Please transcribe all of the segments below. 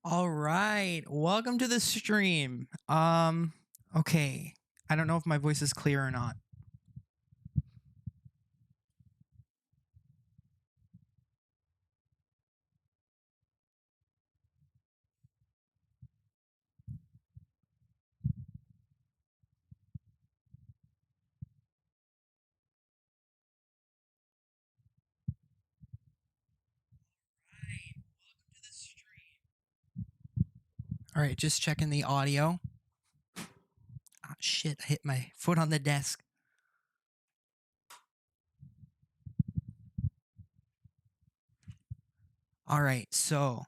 All right, welcome to the stream. Okay. I don't know if my voice is clear or not. All right, just checking the audio. Ah, shit, I hit my foot on the desk. All right, so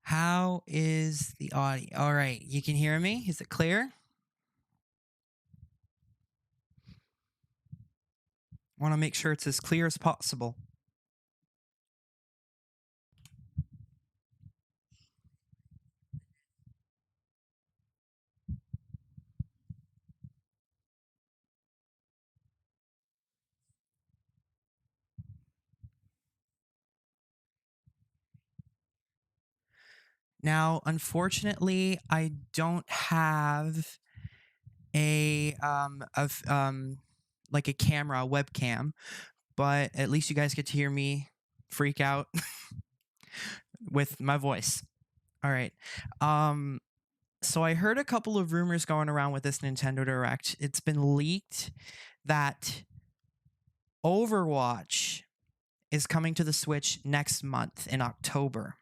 how is the audio? All right, you can hear me? Is it clear? Want to make sure it's as clear as possible. Now, unfortunately, I don't have like a camera, a webcam, but at least you guys get to hear me freak out with my voice. All right. So I heard a couple of rumors going around with this Nintendo Direct. It's been leaked that Overwatch is coming to the Switch next month in October.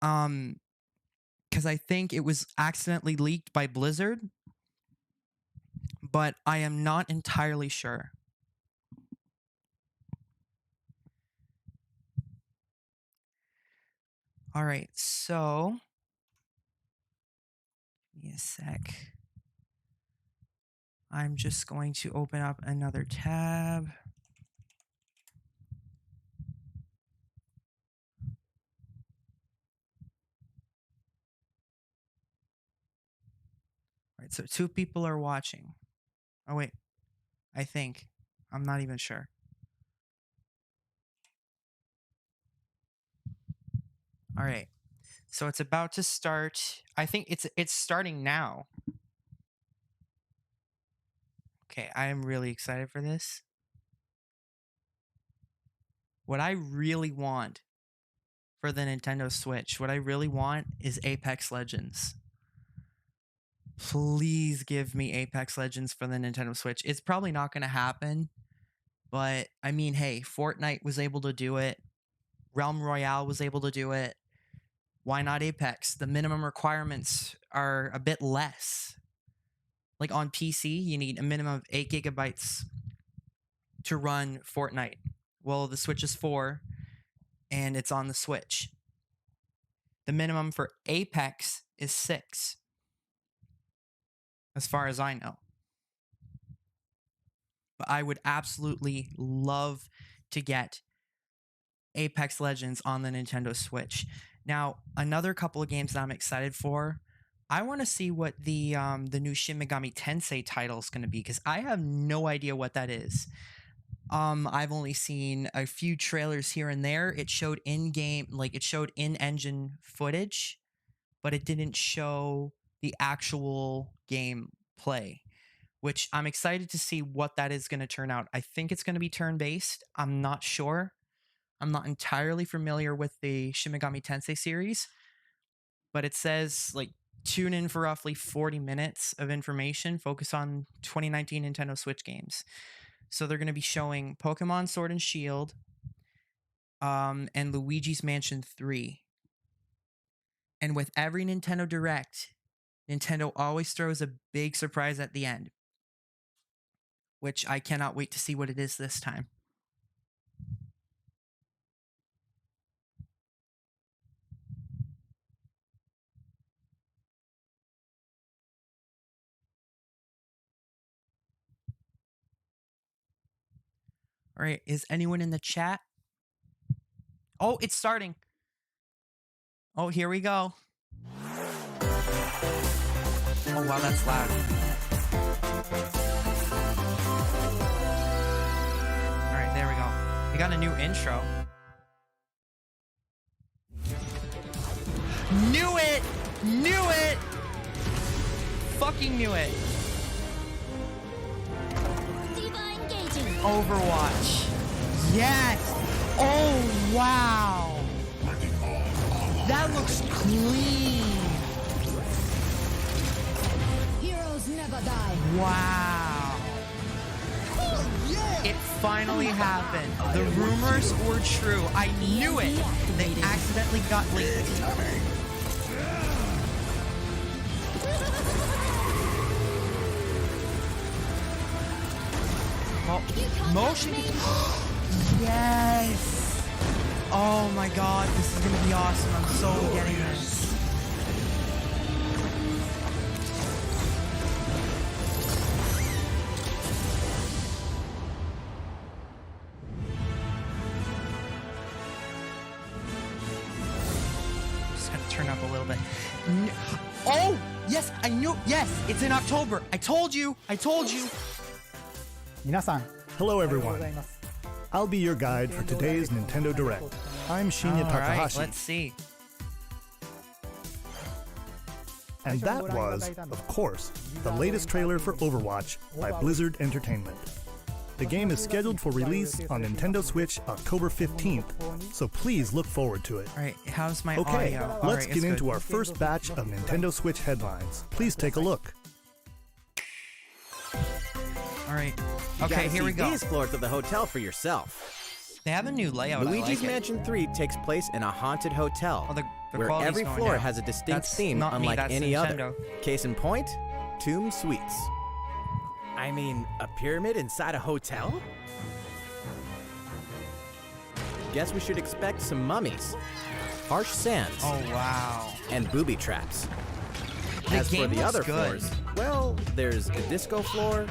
Because I think it was accidentally leaked by Blizzard, but I am not entirely sure. All right, so give me a sec. I'm just going to open up another tab. All right, so 2 people are watching. Oh wait, I think. I'm not even sure. All right. So it's about to start. I think it's starting now. Okay, I am really excited for this. What I really want for the Nintendo Switch, what I really want is Apex Legends. Please give me Apex Legends for the Nintendo Switch. It's probably not going to happen, but I mean, hey, Fortnite was able to do it. Realm Royale was able to do it. Why not Apex? The minimum requirements are a bit less. Like on PC, you need a minimum of 8 gigabytes to run Fortnite. Well, the Switch is 4, and it's on the Switch. The minimum for Apex is 6, as far as I know. But I would absolutely love to get Apex Legends on the Nintendo Switch. Now, another couple of games that I'm excited for, I want to see what the new Shin Megami Tensei title is going to be, because I have no idea what that is. I've only seen a few trailers here and there. It showed in-game, like it showed in-engine footage, but it didn't show the actual gameplay, which I'm excited to see what that is going to turn out. I think it's going to be turn-based. I'm not sure. I'm not entirely familiar with the Shin Megami Tensei series, but it says like tune in for roughly 40 minutes of information, focus on 2019 Nintendo Switch games. So they're going to be showing Pokemon Sword and Shield, and Luigi's Mansion 3. And with every Nintendo Direct, Nintendo always throws a big surprise at the end, which I cannot wait to see what it is this time. All right, is anyone in the chat? Oh, it's starting. Oh, here we go. Oh, wow, that's loud. All right, there we go. We got a new intro. Knew it! Knew it! Fucking knew it. Overwatch. Yes! Oh, wow! That looks clean! Heroes never die. Wow! It finally happened. The rumors were true. I knew it! They accidentally got leaked. Motion. Yes. Oh my god, this is gonna be awesome. I'm so getting this. Just gonna turn up a little bit. Oh, yes, I knew. Yes, it's in October. I told you. I told you. 皆さん、 Hello おはようご everyone. ざいます。 I'll be your guide for today's Nintendo Direct. I'm Shinya All right, Takahashi, let's see. and that was, of course, the latest trailer for Overwatch by Blizzard Entertainment. The game is scheduled for release on Nintendo Switch October 15th, so please look forward to it. All right, how's my Okay, audio? let's All right, get it's into good. our first batch of Nintendo Switch headlines. Please take a look. All right. You Okay, gotta here see we go. these floors of the hotel for yourself. They have a new layout. Luigi's I like it. Mansion 3 takes place in a haunted hotel, Oh, the where quality's every going floor down. has a distinct That's theme not me, unlike that's any Nintendo. other. Case in point, Tomb Suites. I mean, a pyramid inside a hotel? Guess we should expect some mummies, harsh sands, Oh wow. and booby traps. The As for game the looks other good. floors, well, there's a disco floor,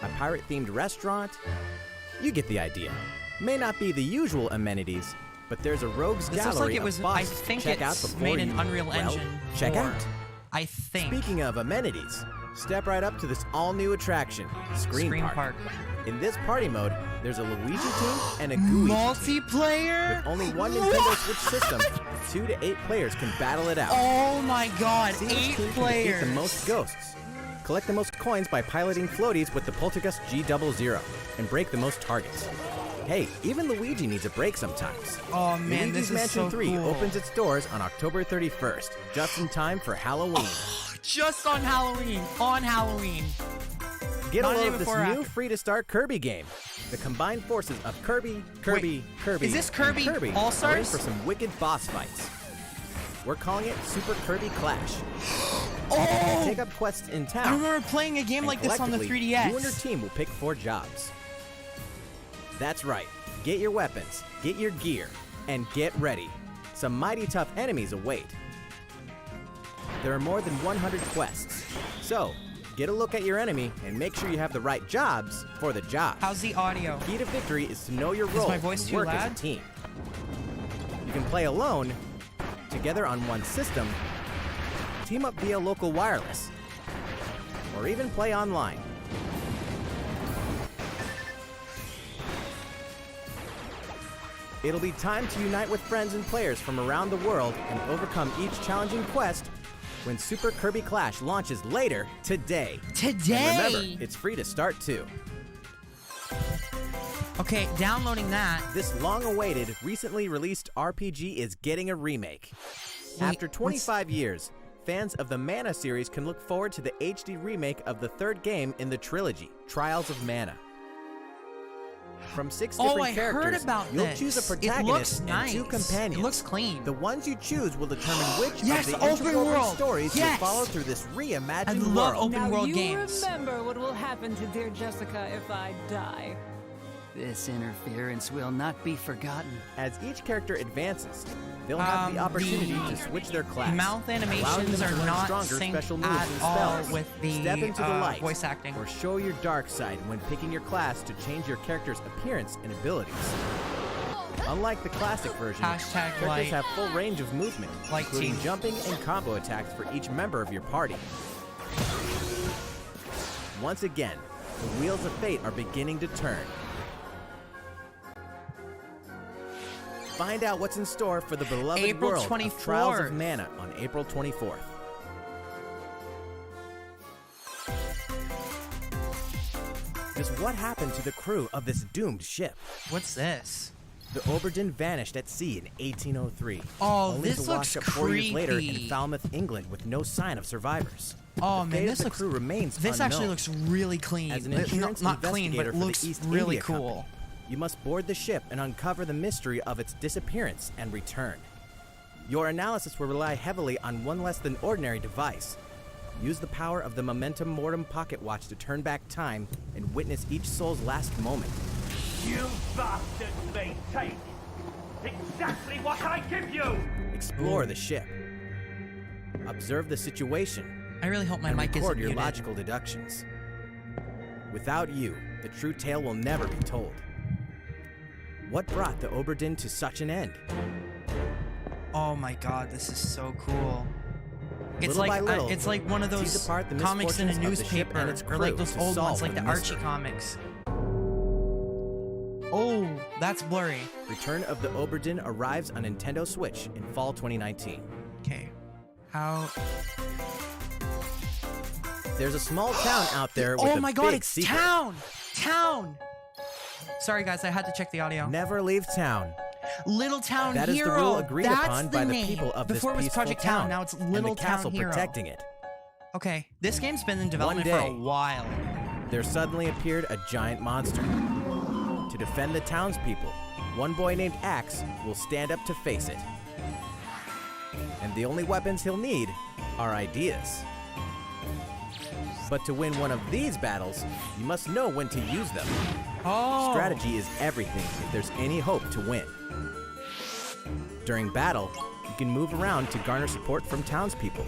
a pirate-themed restaurant. You get the idea. May not be the usual amenities, but there's a rogues This looks gallery like it was. of I busts to think check out it's before made in you, Unreal well, Engine. check 4. out. I think. Speaking of amenities, step right up to this all-new attraction, Scream Park. In this party mode, there's a Luigi team and a Gooey team. Multiplayer. With only one Nintendo Switch system, 2 to 8 players can battle it out. Oh my God! See which 8 team can defeat players. the most ghosts. Collect the most coins by piloting floaties with the Poltergust G00 and break the most targets. Hey, even Luigi needs a break sometimes. Oh man, Luigi's this is Mansion so 3 cool. opens its doors on October 31st, just in time for Halloween. Just on Halloween. On Halloween. Get a Not load even of this before or new after. free-to-start Kirby game. The combined forces of Kirby, Wait, is this and Kirby Kirby All-Stars? are in for some wicked boss fights. We're calling it Super Kirby Clash. Oh! Take up quests in town. I remember playing a game and like this on the collectively, 3DS. You and your team will pick 4 jobs. That's right. Get your weapons, get your gear, and get ready. Some mighty tough enemies await. There are more than 100 quests. So, get a look at your enemy and make sure you have the right jobs for the job. How's the audio? Key to victory is to know your role my voice and too work as loud? a team. You can play alone, together on one system, team up via local wireless, or even play online. It'll be time to unite with friends and players from around the world and overcome each challenging quest when Super Kirby Clash launches later today. Today. And remember, it's free to start too. Okay, downloading that. This long-awaited, recently released RPG is getting a remake. After 25 years, fans of the Mana series can look forward to the HD remake of the third game in the trilogy, Trials of Mana. From 6 different Oh, I characters, heard about you'll this. choose a It protagonist looks and 2 nice. companions. It looks clean. The ones you choose will determine which Yes, of the open interwoven world. stories Yes. you'll follow through this reimagined I love world. open Now world you games. remember what will happen to dear Jessica if I die. This interference will not be forgotten. As each character advances, they'll have the opportunity to switch their class. Mouth allowing them animations to are learn not stronger synced special moves at and all spells. with the Step into the light, voice acting. or show your dark side when picking your class to change your character's appearance and abilities. Unlike the classic version, Hashtag characters light. have full range of movement, Light including team. jumping and combo attacks for each member of your party. Once again, the wheels of fate are beginning to turn. Find out what's in store for the beloved April world 24th. of Trials of Mana on April 24th. Just what happened to the crew of this doomed ship? What's this? The Obra Dinn vanished at sea in 1803. Oh, only this to wash looks up 4 years later in creepy. Falmouth, England, with no sign of survivors. Oh The man, fate of this the looks. crew remains This unknown. actually looks really clean. As an Not insurance clean, but investigator it for the looks East really India cool. Company, you must board the ship and uncover the mystery of its disappearance and return. Your analysis will rely heavily on one less than ordinary device. Use the power of the Momentum Mortem pocket watch to turn back time and witness each soul's last moment. You bastards may take exactly what I give you! Explore the ship. Observe the situation. I really hope my and mic record isn't your muted. logical deductions. Without you, the true tale will never be told. What brought the Obra Dinn to such an end? Oh my god, this is so cool. It's Little by like little, it's like one of tease those apart the comics in a misfortunes of the ship newspaper, and its or like crew those to old solve ones, like the the Archie mystery. comics. Oh, that's blurry. Return of the Obra Dinn arrives on Nintendo Switch in fall 2019. Okay, how? There's a small town out there with Oh a my god, big it's secret. Town! Sorry guys, I had to check the audio. Never leave town. Little Town That is Hero. the rule agreed That's upon by the name. people of Before this it was peaceful Project town, Town, now it's and Little the castle Town Hero. protecting it. Okay, this game's been in development for day, a while. There suddenly appeared a giant monster. To defend the townspeople, one boy named Axe will stand up to face it. And the only weapons he'll need are ideas. But to win one of these battles, you must know when to use them. Oh. Strategy is everything if there's any hope to win. During battle, you can move around to garner support from townspeople.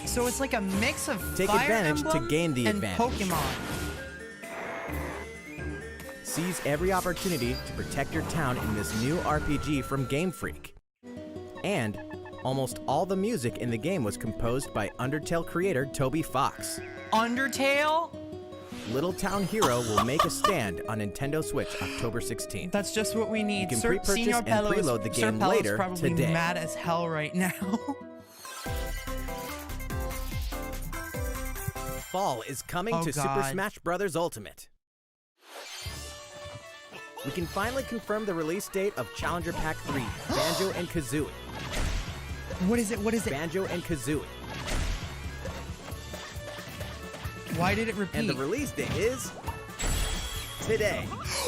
So it's like a mix of Take Fire advantage to Emblem gain the and advantage. Pokemon. Seize every opportunity to protect your town in this new RPG from Game Freak. And almost all the music in the game was composed by Undertale creator Toby Fox. Undertale? Little Town Hero will make a stand on Nintendo Switch October 16th. That's just what we need. You can Sir, pre-purchase Senor and Pello is- preload the Sir game Pello's later probably today. mad as hell right now. Fall is coming Oh, to Super God. Smash Bros. Ultimate. We can finally confirm the release date of Challenger Pack 3, Banjo and Kazooie. What is it? What is it? Banjo and Kazooie. Why did it repeat? And the release date is today.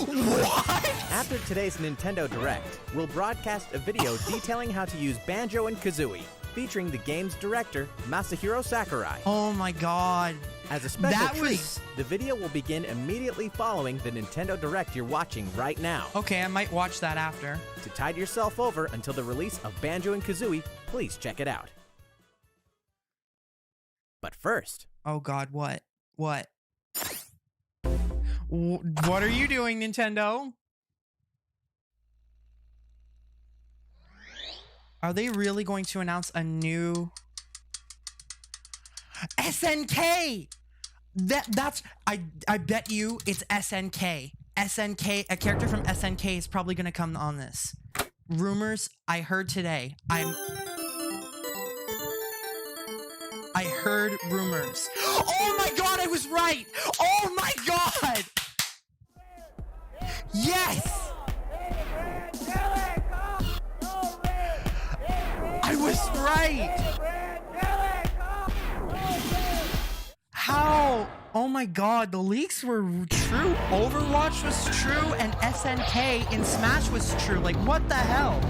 What? After today's Nintendo Direct, we'll broadcast a video detailing how to use Banjo and Kazooie, featuring the game's director, Masahiro Sakurai. Oh my god. As a special That treat, was- the video will begin immediately following the Nintendo Direct you're watching right now. Okay, I might watch that after. To tide yourself over until the release of Banjo and Kazooie, please check it out. But first, Oh god, what? What? What are you doing, Nintendo? Are they really going to announce a new SNK? That's I bet you it's SNK. SNK, a character from SNK is probably going to come on this. Rumors I heard today. I heard rumors. Oh my god, I was right! Oh my god! Yes! I was right! How? Oh my god, the leaks were true. Overwatch was true, and SNK in Smash was true. Like, what the hell?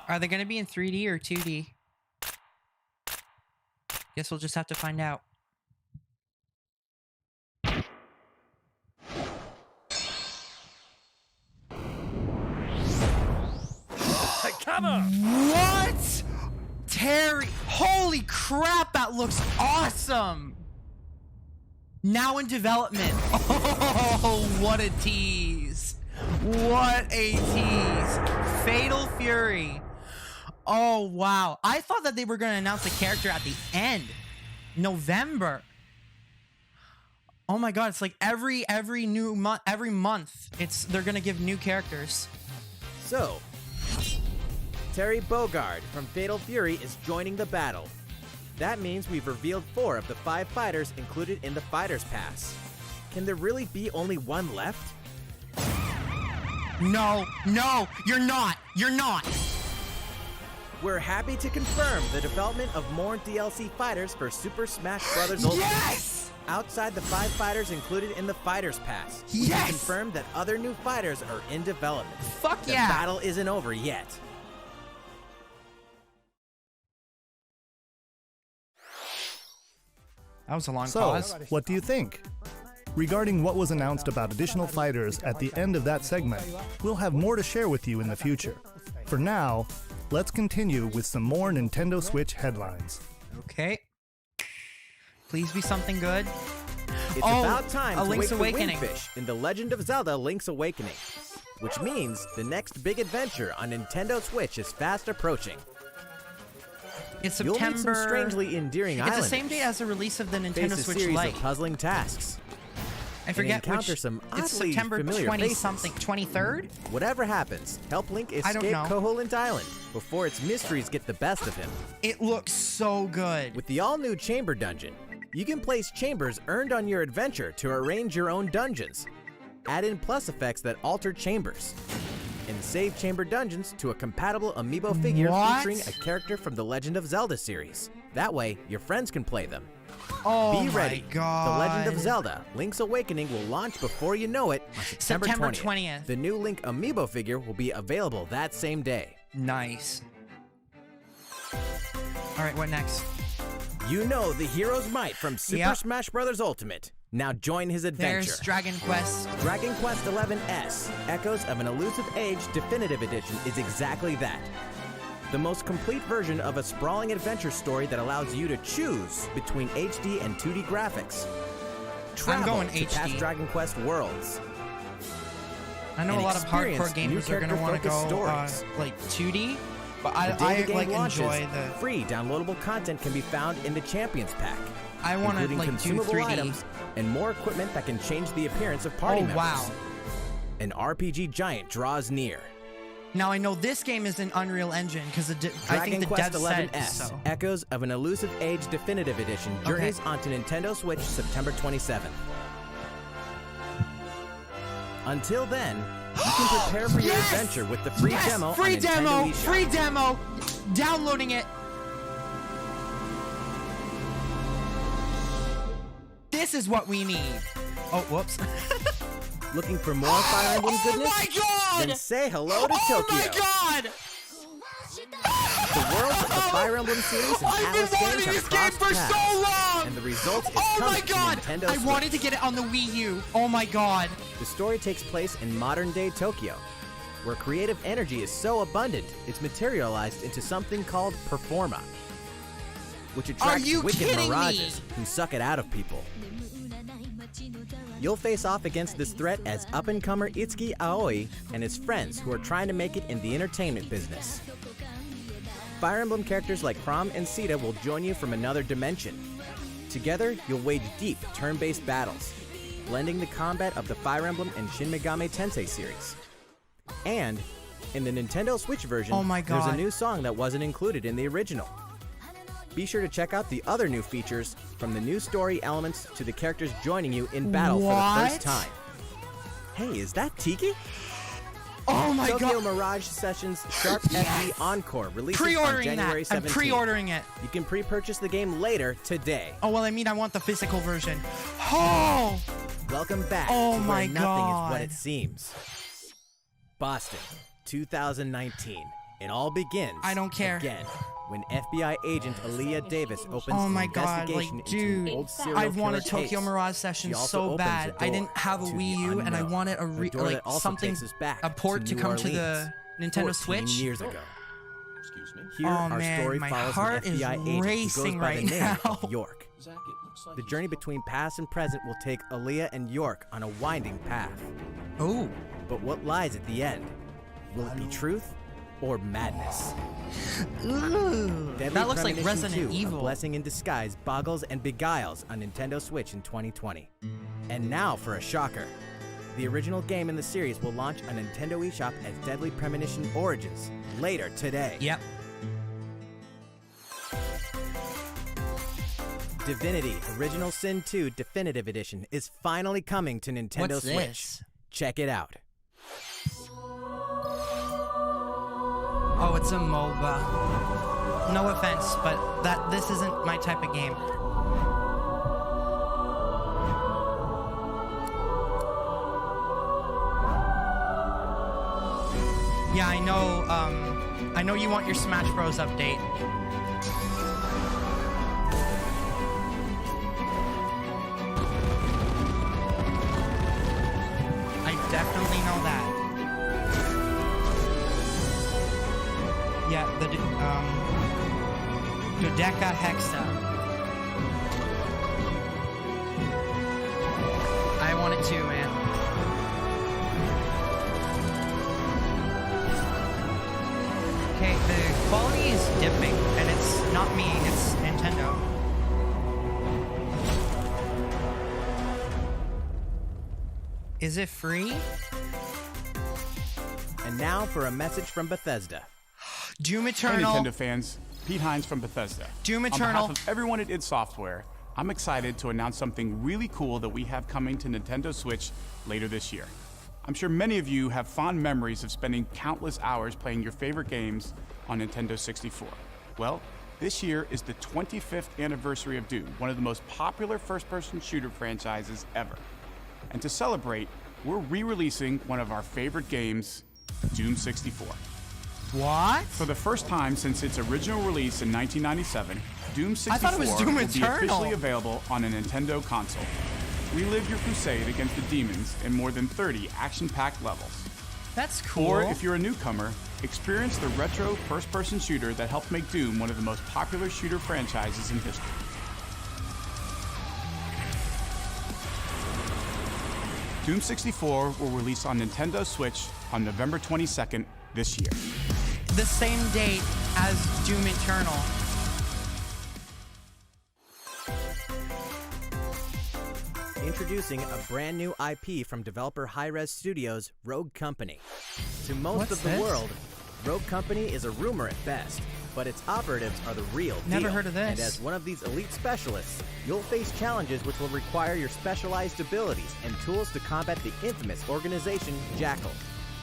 Are they going to be in 3D or 2D? Guess we'll just have to find out. hammer! What? Terry, holy crap, that looks awesome. Now in development. Oh, what a tease. What a tease. Fatal Fury. Oh, wow. I thought that they were going to announce the character at the end. November. Oh my god, it's like every new month, every month, they're going to give new characters. So, Terry Bogard from Fatal Fury is joining the battle. That means we've revealed 4 of the 5 fighters included in the Fighters Pass. Can there really be only one left? No, you're not. You're not. We're happy to confirm the development of more DLC fighters for Super Smash Bros. Ultimate. Yes! Outside the 5 fighters included in the Fighters Pass, Yes! we confirmed that other new fighters are in development. Fuck The yeah. battle isn't over yet. That was a long So, pause. what do you think? Regarding what was announced about additional fighters at the end of that segment, we'll have more to share with you in the future. For now, let's continue with some more Nintendo Switch headlines. Okay. Please be something good. It's Oh, about time a to Link's wake Awakening. the Wingfish in The Legend of Zelda Link's Awakening, which means the next big adventure on Nintendo Switch is fast approaching. It's You'll September. meet some strangely endearing It's islanders. the same day as the release of the Face Nintendo a Switch series Lite. of puzzling tasks. I forget encounter which. some It's oddly September familiar 20 faces. something. 23rd? Whatever happens, help Link I don't escape know. Koholint Island before its mysteries get the best of him. It looks so good. With the all-new Chamber Dungeon, you can place chambers earned on your adventure to arrange your own dungeons. Add in plus effects that alter chambers. And save chamber dungeons to a compatible amiibo figure What? featuring a character from the Legend of Zelda series. That way, your friends can play them. Oh Be my ready. god. The Legend of Zelda Link's Awakening will launch before you know it on September 20th. The new Link amiibo figure will be available that same day. Nice. All right, what next? You know the hero's might from Super Yep. Smash Bros. Ultimate. Now join his adventure. There's Dragon Quest. Dragon Quest XI S, Echoes of an Elusive Age Definitive Edition is exactly that. The most complete version of a sprawling adventure story that allows you to choose between HD and 2D graphics. Travel going to HD. past Dragon Quest worlds. I know and a lot of hardcore experience new gamers are gonna want to character-focused go stories. like 2D, but The I day the game like launches, enjoy the. free downloadable content can be found in the Champions Pack, I want to including like do consumable 3D. items and more equipment that can change the appearance of party members. Wow. An RPG giant draws near. Now I know this game is an Unreal Engine because I Dragon think the Quest dev XI said S, so. Echoes of an Elusive Age Definitive Edition journeys onto Nintendo Switch September 27th. Until then, you can prepare for your Yes! adventure with the free Yes! demo Free on demo! Nintendo eShop. Free demo! Downloading it. This is what we need. Oh, whoops. Looking for more Fire Emblem goodness? Oh my god! Then say hello to Oh Tokyo. my god! The worlds of the Fire Emblem series and I've been Atlas wanting games this have game crossed for paths, so long! and the result is Oh coming my god! to Nintendo I Switch. wanted to get it on the Wii U. Oh my god. The story takes place in modern-day Tokyo, where creative energy is so abundant it's materialized into something called Performa, which attracts you wicked kidding me? mirages who suck it out of people. You'll face off against this threat as up-and-comer Itsuki Aoi and his friends who are trying to make it in the entertainment business. Fire Emblem characters like Chrom and Sita will join you from another dimension. Together, you'll wage deep turn-based battles, blending the combat of the Fire Emblem and Shin Megami Tensei series. And, in the Nintendo Switch version, Oh my there's a God. new song that wasn't included in the original. Be sure to check out the other new features, from the new story elements to the characters joining you in battle for the What? first time. Hey, is that Tiki? Oh my Tokyo god. Mirage Sessions Sharp FE Encore releases on Pre-ordering January that. I'm 17th. pre-ordering it. You can pre-purchase the game later today. Oh well, I mean, I want the physical version. Oh. Welcome back Oh to where my nothing is God. what it seems. Boston, 2019. It all begins I don't care. again when FBI agent Aaliyah Davis opens Oh an my god, investigation like, into dude, an old serial I've wanted killer Tokyo case. Mirage She Sessions also so opens bad. a I door didn't have a to the Wii U, and I unknown. wanted a door that also something, takes us back a port to New come to Orleans, the Nintendo 14 Switch. years ago. Here, Oh, our man, story my follows heart an is FBI agent who goes racing by the right name now. of York. The journey between past and present will take Aaliyah and York on a winding path. Oh. But what lies at the end? Will it be truth or madness? Ooh, Deadly that looks like Premonition Resident 2, Evil. A Blessing in Disguise boggles and beguiles on Nintendo Switch in 2020. And now for a shocker. The original game in the series will launch on Nintendo eShop as Deadly Premonition Origins later today. Yep. Divinity Original Sin 2 Definitive Edition is finally coming to Nintendo What's Switch. this? Check it out. Oh, it's a MOBA. No offense, but this isn't my type of game. Yeah, I know you want your Smash Bros. Update. I definitely know that. Yeah, the Dodeca Hexa. I want it too, man. Okay, the quality is dipping, and it's not me, it's Nintendo. Is it free? And now for a message from Bethesda. Doom Hey Eternal. Nintendo fans, Pete Hines from Bethesda. Doom On Eternal. behalf of everyone at id Software, I'm excited to announce something really cool that we have coming to Nintendo Switch later this year. I'm sure many of you have fond memories of spending countless hours playing your favorite games on Nintendo 64. Well, this year is the 25th anniversary of Doom, one of the most popular first-person shooter franchises ever. And to celebrate, we're re-releasing one of our favorite games, Doom 64. What? For the first time since its original release in 1997, Doom 64 I thought it was Doom will be Eternal. officially available on a Nintendo console. Relive your crusade against the demons in more than 30 action-packed levels. That's cool. Or if you're a newcomer, experience the retro first-person shooter that helped make Doom one of the most popular shooter franchises in history. Doom 64 will release on Nintendo Switch on November 22nd this year. The same date as Doom Eternal. Introducing a brand new IP from developer Hi-Rez Studios, Rogue Company. To most What's of the this? world, Rogue Company is a rumor at best, but its operatives are the real deal. Never heard of this. And as one of these elite specialists, you'll face challenges which will require your specialized abilities and tools to combat the infamous organization Jackal.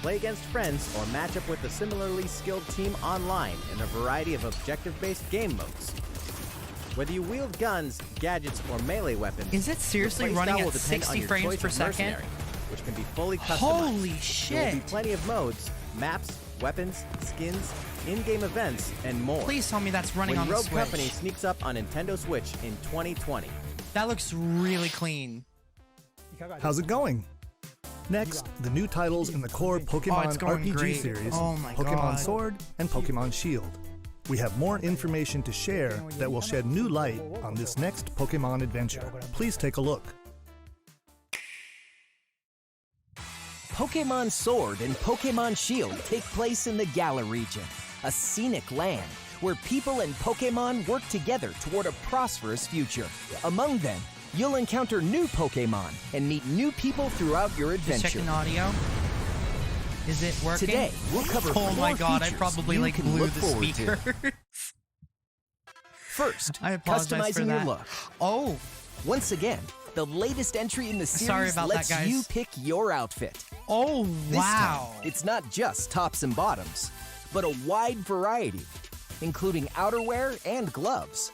Play against friends or match up with a similarly skilled team online in a variety of objective-based game modes. Whether you wield guns, gadgets, or melee weapons, Is it seriously your running playstyle at will depend 60 on your frames choice per of second? mercenary, which can be fully customized. Holy There will be shit. plenty of modes, maps, weapons, skins, in-game events, and more. Please tell me that's running when on the Rogue Switch. Company sneaks up on Nintendo Switch in 2020. That looks really clean. How's it going? Next, the new titles in the core Pokemon it's going RPG great. series, Oh my Pokemon God. Sword and Pokemon Shield. We have more information to share that will shed new light on this next Pokemon adventure. Please take a look. Pokemon Sword and Pokemon Shield take place in the Galar region, a scenic land where people and Pokemon work together toward a prosperous future. Among them, you'll encounter new Pokemon and meet new people throughout your Just adventure. checking audio. Is it working? Today, we'll cover Oh my 4 god, I features probably you like can blew look the forward to. speaker. First, I apologize for customizing your that. look. Oh, Once again, the latest entry in the series Sorry about that, lets guys. you pick your outfit. oh This wow. time, it's not just tops and bottoms, but a wide variety, including outerwear and gloves.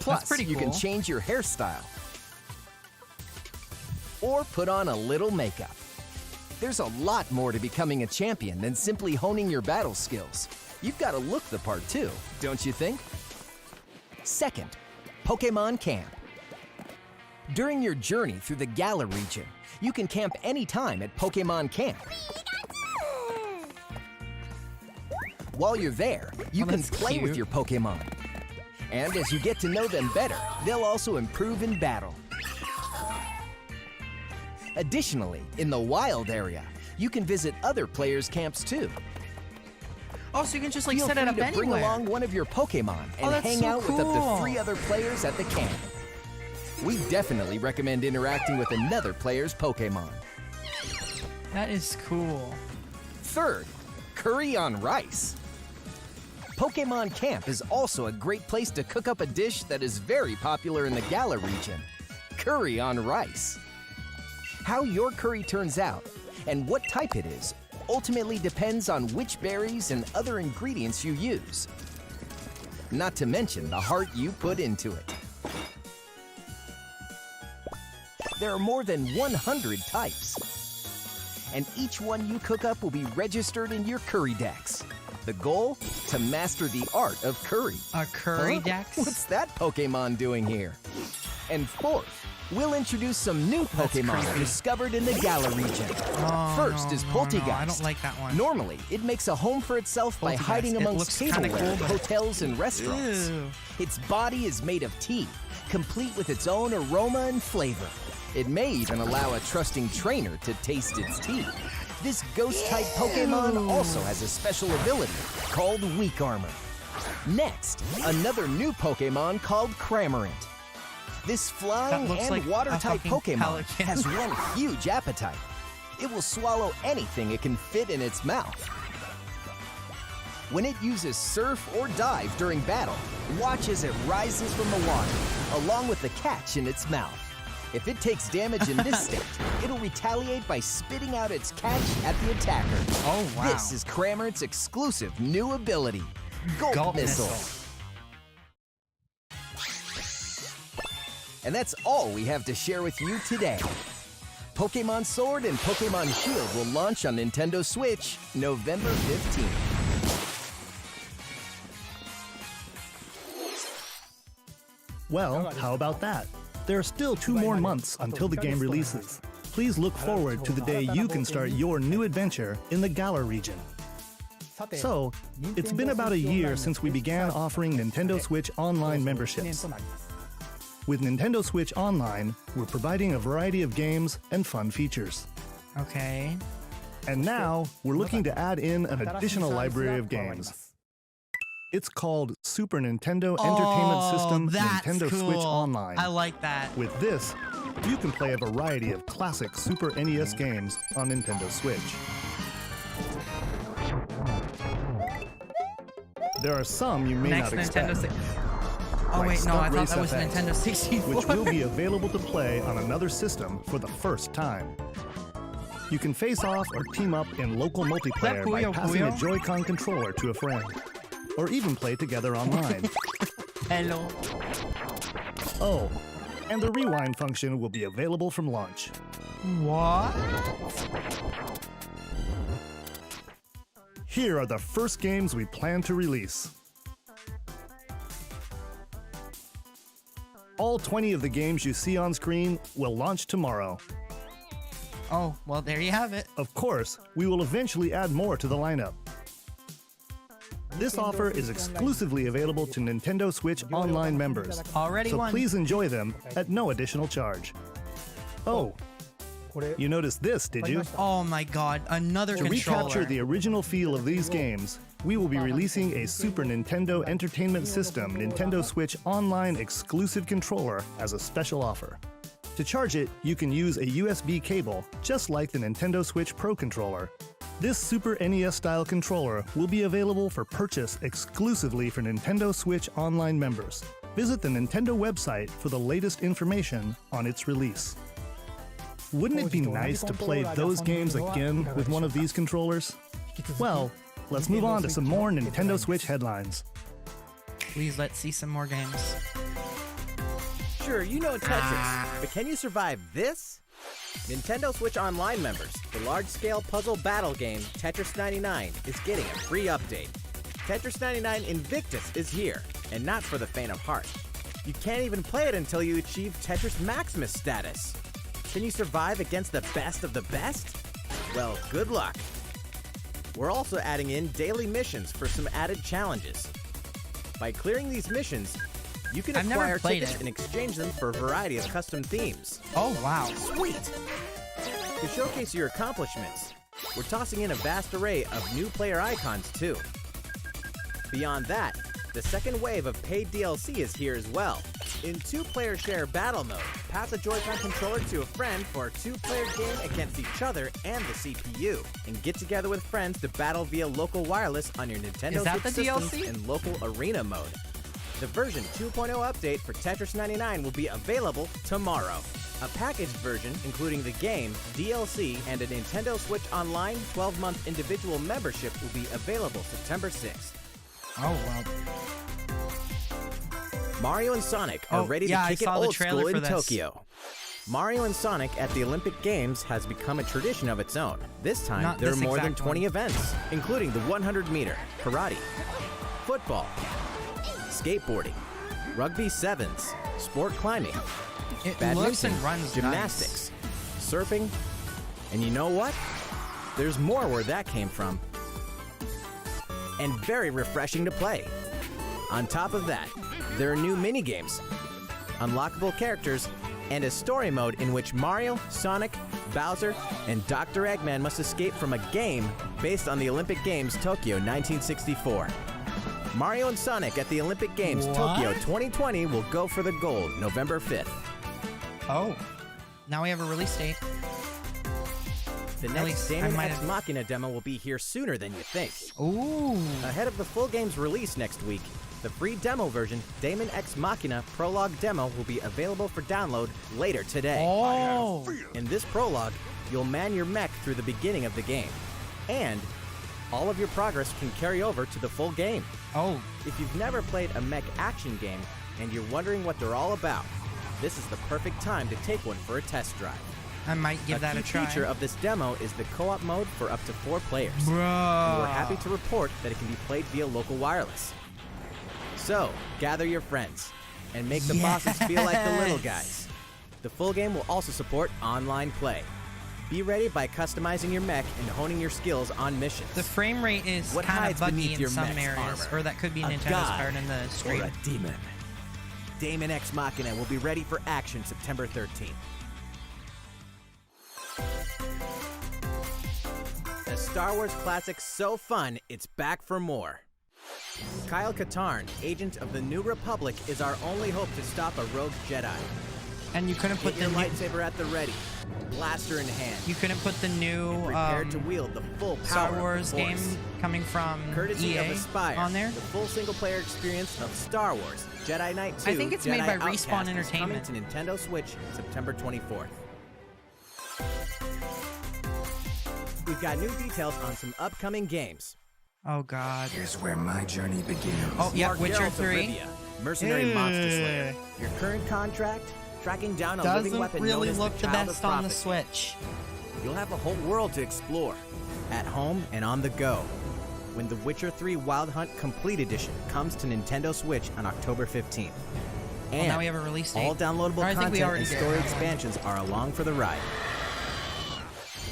Plus, pretty you can cool. change your hairstyle or put on a little makeup. There's a lot more to becoming a champion than simply honing your battle skills. You've got to look the part too, don't you think? Second, Pokemon Camp. During your journey through the Galar region, You can camp anytime at Pokémon Camp. While you're there, you can play with your Pokémon. And as you get to know them better, they'll also improve in battle. Additionally, in the wild area, you can visit other players' camps too. Oh, so you can just like Feel set it free up to anywhere. bring along one of your Pokémon and that's hang so out with up cool. to 3 other players at the camp. We definitely recommend interacting with another player's Pokémon. That is cool. Third, curry on rice. Pokémon Camp is also a great place to cook up a dish that is very popular in the Galar region, curry on rice. How your curry turns out and what type it is ultimately depends on which berries and other ingredients you use. Not to mention the heart you put into it. There are more than 100 types, and each one you cook up will be registered in your curry dex. The goal? To master the art of curry. A curry Huh? dex? What's that Pokémon doing here? And fourth, we'll introduce some new Pokémon creepy. discovered in the Galar region. First is Poltegeist. I don't like that one. Normally, it makes a home for itself by Poltegeist. hiding It amongst looks kinda tableware, cool, but- hotels, and restaurants. Ew. Its body is made of tea, complete with its own aroma and flavor. It may even allow a trusting trainer to taste its tea. This ghost-type Pokémon also has a special ability called Weak Armor. Next, another new Pokémon called Cramorant. This flying looks and like a water-type fucking Pokémon pelican. has one huge appetite. It will swallow anything it can fit in its mouth. When it uses Surf or Dive during battle, watch as it rises from the water, along with the catch in its mouth. If it takes damage in this state, it'll retaliate by spitting out its catch at the attacker. Oh, wow. This is Cramorant's exclusive new ability, Gulp Missile. And that's all we have to share with you today. Pokémon Sword and Pokémon Shield will launch on Nintendo Switch November 15th. Well, how about that? There are still 2 more months until the game releases. Please look forward to the day you can start your new adventure in the Galar region. So, it's been about a year since we began offering Nintendo Switch Online memberships. With Nintendo Switch Online, we're providing a variety of games and fun features. Okay. And now, we're looking to add in an additional library of games. It's called Super Nintendo Entertainment System that's Nintendo cool. Switch Online. I like that. With this, you can play a variety of classic Super NES games on Nintendo Switch. There are some you may Next not Nintendo expect. Oh like wait, no, I Stunt thought Race that was FX, Nintendo 64. which will be available to play on another system for the first time. You can face off or team up in local multiplayer by Puyo passing a Puyo? Joy-Con controller to a friend, or even play together online. Hello. Oh, and the rewind function will be available from launch. What? Here are the first games we plan to release. All 20 of the games you see on screen will launch tomorrow. Oh, well, there you have it. Of course, we will eventually add more to the lineup. This offer is exclusively available to Nintendo Switch Online members, Already so won. please enjoy them at no additional charge. Oh, you noticed this, did you? Oh my god, another To controller. recapture the original feel of these games, we will be releasing a Super Nintendo Entertainment System Nintendo Switch Online exclusive controller as a special offer. To charge it, you can use a USB cable, just like the Nintendo Switch Pro controller. This Super NES-style controller will be available for purchase exclusively for Nintendo Switch Online members. Visit the Nintendo website for the latest information on its release. Wouldn't it be nice to play those games again with one of these controllers? Well, let's move on to some more Nintendo Switch headlines. Please let's see some more games. Sure, you know Tetris, but can you survive this? Nintendo Switch Online members, the large-scale puzzle battle game Tetris 99 is getting a free update. Tetris 99 Invictus is here, and not for the faint of heart. You can't even play it until you achieve Tetris Maximus status. Can you survive against the best of the best? Well, good luck. We're also adding in daily missions for some added challenges. By clearing these missions, you can I've never acquire played tickets it. and exchange them for a variety of custom themes. Oh, wow. Sweet! To showcase your accomplishments, we're tossing in a vast array of new player icons too. Beyond that, the second wave of paid DLC is here as well. In 2-player share battle mode, pass a Joy-Con controller to a friend for a 2-player game against each other and the CPU, and get together with friends to battle via local wireless on your Nintendo Is that Switch the systems DLC? in local arena mode. The version 2.0 update for Tetris 99 will be available tomorrow. A packaged version, including the game, DLC, and a Nintendo Switch Online 12-month individual membership will be available September 6th. Oh, wow. Mario and Sonic are ready yeah, to I kick it saw the old trailer school for in this. Tokyo. Mario and Sonic at the Olympic Games has become a tradition of its own. This time, Not there are this more than exact 20 one. events, including the 100-meter, karate, football, skateboarding, rugby sevens, sport climbing, It badminton, looks and runs gymnastics, surfing, and you know what? There's more where that came from. And very refreshing to play. On top of that, there are new mini-games, unlockable characters, and a story mode in which Mario, Sonic, Bowser, and Dr. Eggman must escape from a game based on the Olympic Games Tokyo 1964. Mario and Sonic at the Olympic Games Tokyo 2020 will go for the gold November 5th. Oh. Now we have a release date. The At next least I Damon might X have- Machina demo will be here sooner than you think. Ooh. Ahead of the full game's release next week, the free demo version, Damon X Machina Prologue Demo, will be available for download later today. Oh. In this prologue, you'll man your mech through the beginning of the game. And all of your progress can carry over to the full game. Oh. If you've never played a mech action game and you're wondering what they're all about, this is the perfect time to take one for a test drive. I might give that a key try. feature of this demo is the co-op mode for up to 4 players. Bruh. And we're happy to report that it can be played via local wireless. So, gather your friends and make the bosses feel like the little guys. The full game will also support online play. Be ready by customizing your mech and honing your skills on missions. The frame rate is What kind of hides buggy beneath in your some mech's areas, armor? or that could be A Nintendo's god part in the stream. or a demon. Damon X Machina will be ready for action September 13th. A Star Wars classic so fun, it's back for more. Kyle Katarn, agent of the New Republic, is our only hope to stop a rogue Jedi. And you couldn't put Get your the new, lightsaber at the ready, blaster in hand. you couldn't put the new Prepared to wield the full power Star of the Wars Force. game coming from Courtesy EA of Aspire, on there. the full single-player experience of Star Wars, Jedi Knight 2, I think it's Jedi made by Outcast Respawn is Entertainment. coming to Nintendo Switch September 24th. We've got new details on some upcoming games. Oh God. Here's where my journey begins. Oh yeah, Mark Witcher Geralt of 3 Rivia, Mercenary Monster Slayer. Your current contract? Tracking down a living doesn't weapon really known as look the Child of best on the Prophecy. Switch. You'll have a whole world to explore, at home and on the go, when The Witcher 3 Wild Hunt Complete Edition comes to Nintendo Switch on October 15th. And now we have a release date. all downloadable Or I think we content already and did. story expansions are along for the ride.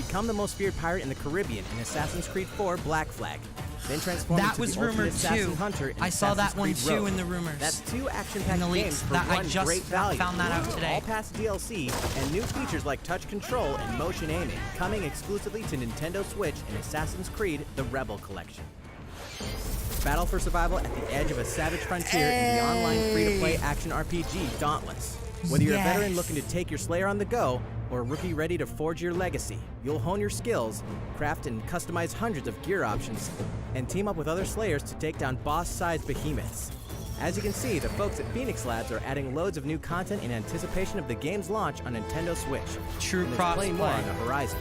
Become the most feared pirate in the Caribbean in Assassin's Creed 4 Black Flag. Then transform That into was the ultimate rumored assassin too. hunter in I saw that Assassin's one Creed too Rogue. in the rumors. That's 2 In action-packed the leaks. games for That I one just great value. found that out today. All past DLC and new features like touch control and motion aiming coming exclusively to Nintendo Switch in Assassin's Creed: The Rebel Collection. Battle for survival at the edge of a savage frontier in the online free-to-play action RPG Dauntless. Whether you're a veteran looking to take your Slayer on the go, or a rookie ready to forge your legacy, you'll hone your skills, craft and customize hundreds of gear options, and team up with other Slayers to take down boss-sized behemoths. As you can see, the folks at Phoenix Labs are adding loads of new content in anticipation of the game's launch on Nintendo Switch. True And there's plenty more crossplay. on the horizon.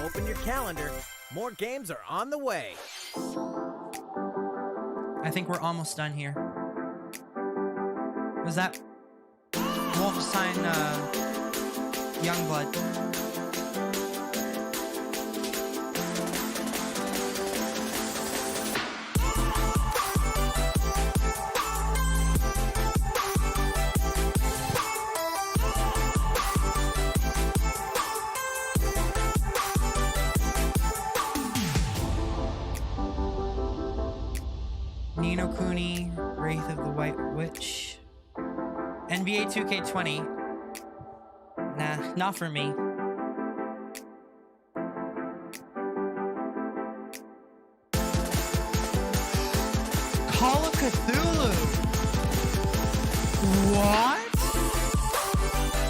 Open your calendar. More games are on the way. I think we're almost done here. Was that Wolfenstein Youngblood? Ni no Kuni, Wraith of the White Witch. NBA 2K20. Nah, not for me. Call of Cthulhu! What?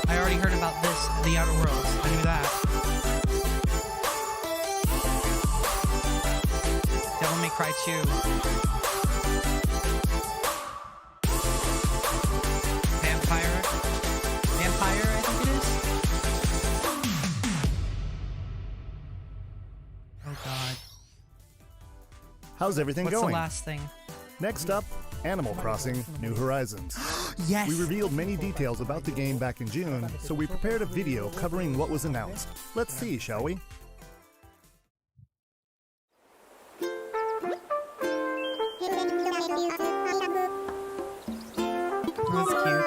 I already heard about this, The Outer Worlds. I knew that. Devil May Cry 2. Vampire, I think it is. Oh God. How's everything What's going? the last thing? Next up, Animal Crossing New Horizons. Yes! We revealed many details about the game back in June, so we prepared a video covering what was announced. Let's see, shall we? That's cute.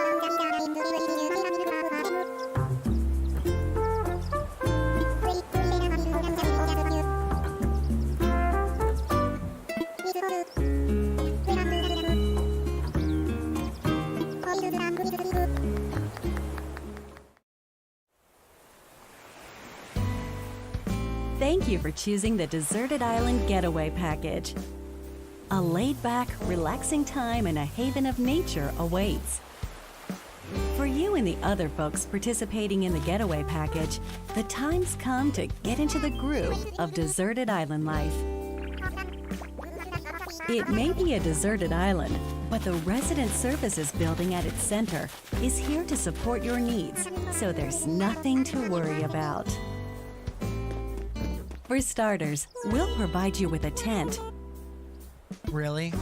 Thank you for choosing the Deserted Island Getaway Package. A laid-back, relaxing time in a haven of nature awaits. For you and the other folks participating in the Getaway Package, the time's come to get into the groove of deserted island life. It may be a deserted island, but the Resident Services building at its center is here to support your needs, so there's nothing to worry about. For starters, we'll provide you with a tent. Really?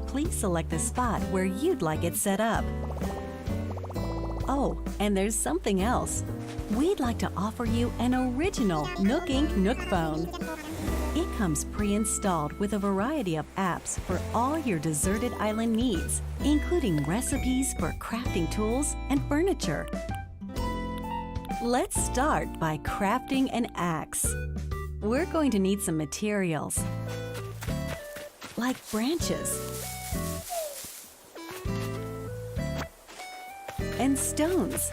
Please select the spot where you'd like it set up. Oh, and there's something else. We'd like to offer you an original Nook Inc. Nook phone. It comes pre-installed with a variety of apps for all your deserted island needs, including recipes for crafting tools and furniture. Let's start by crafting an axe. We're going to need some materials, like branches and stones.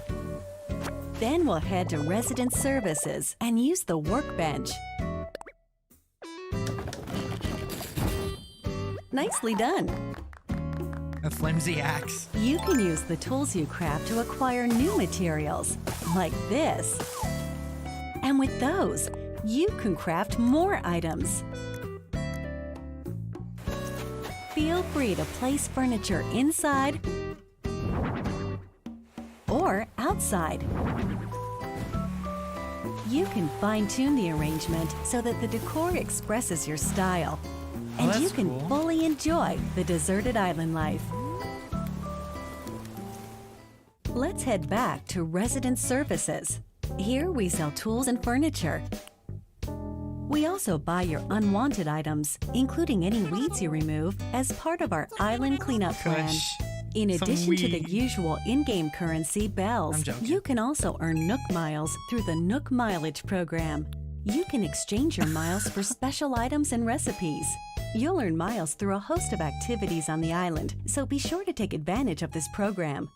Then we'll head to Resident Services and use the workbench. Nicely done. A flimsy axe. You can use the tools you craft to acquire new materials, like this. And with those, you can craft more items. Feel free to place furniture inside or outside. You can fine-tune the arrangement so that the decor expresses your style. And you can fully enjoy the deserted island life. Let's head back to Resident Services. Here we sell tools and furniture. We also buy your unwanted items, including any weeds you remove, as part of our island cleanup plan. In addition to the usual in-game currency, bells, you can also earn Nook Miles through the Nook Mileage program. You can exchange your miles for special items and recipes. You'll earn miles through a host of activities on the island, so be sure to take advantage of this program.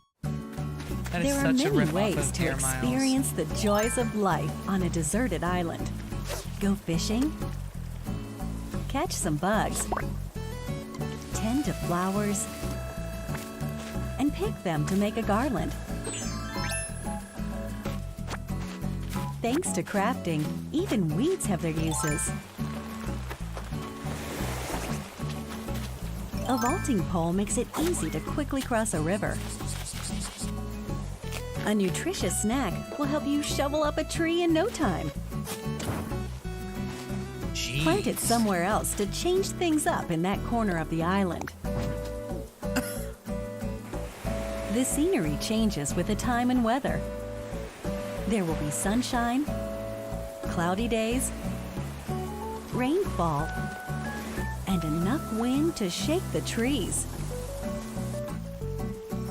There are many ways to experience the joys of life on a deserted island. Go fishing, catch some bugs, tend to flowers, and pick them to make a garland. Thanks to crafting, even weeds have their uses. A vaulting pole makes it easy to quickly cross a river. A nutritious snack will help you shovel up a tree in no time. Plant it somewhere else to change things up in that corner of the island. The scenery changes with the time and weather. There will be sunshine, cloudy days, rainfall, and enough wind to shake the trees.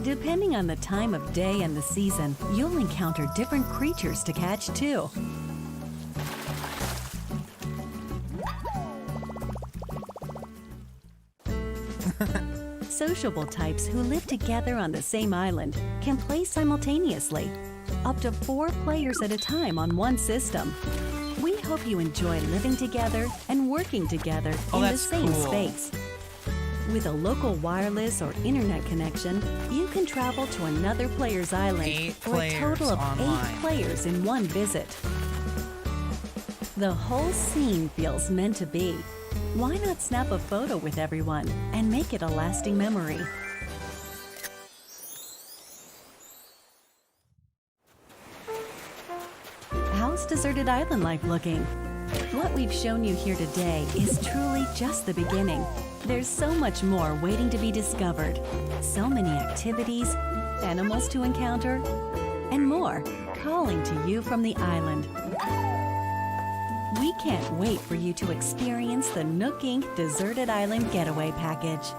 Depending on the time of day and the season, you'll encounter different creatures to catch too. Sociable types who live together on the same island can play simultaneously, up to 4 players at a time on one system. We hope you enjoy living together and working together in the same space. With a local wireless or internet connection, you can travel to another player's island for a total of 8 players in one visit. The whole scene feels meant to be. Why not snap a photo with everyone and make it a lasting memory? How's Deserted Island life looking? What we've shown you here today is truly just the beginning. There's so much more waiting to be discovered. So many activities, animals to encounter, and more calling to you from the island. We can't wait for you to experience the Nook Inc. Deserted Island Getaway Package.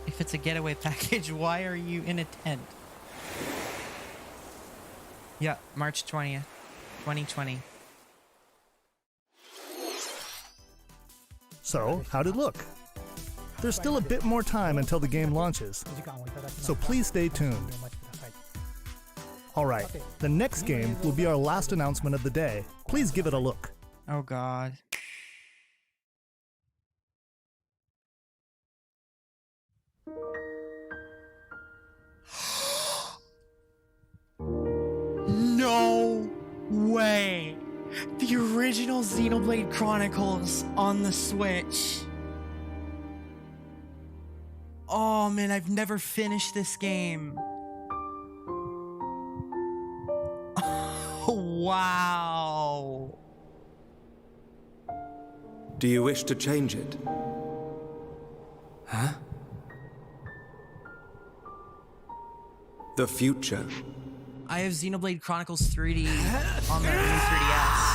If it's a getaway package, why are you in a tent? Yeah, March 20th, 2020. So, how'd it look? There's still a bit more time until the game launches, so please stay tuned. Alright, the next game will be our last announcement of the day. Please give it a look. Oh god. No way! The original Xenoblade Chronicles on the Switch. Oh man, I've never finished this game. Wow. Do you wish to change it? Huh? The future. I have Xenoblade Chronicles 3D on the new 3DS.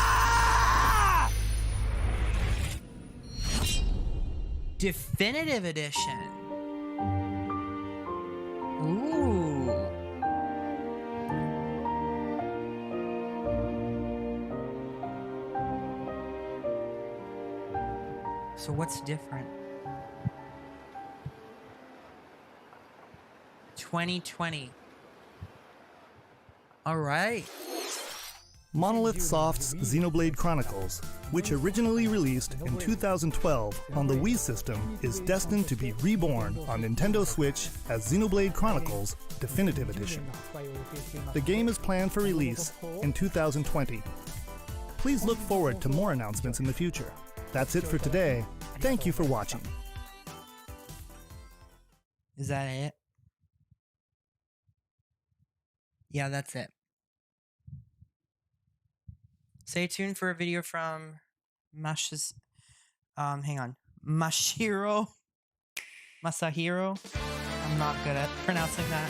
Definitive Edition. Ooh. So what's different? 2020. All right. Monolith Soft's Xenoblade Chronicles, which originally released in 2012 on the Wii system, is destined to be reborn on Nintendo Switch as Xenoblade Chronicles Definitive Edition. The game is planned for release in 2020. Please look forward to more announcements in the future. That's it for today. Thank you for watching. Is that it? Yeah, that's it. Stay tuned for a video from Masahiro. I'm not good at pronouncing that.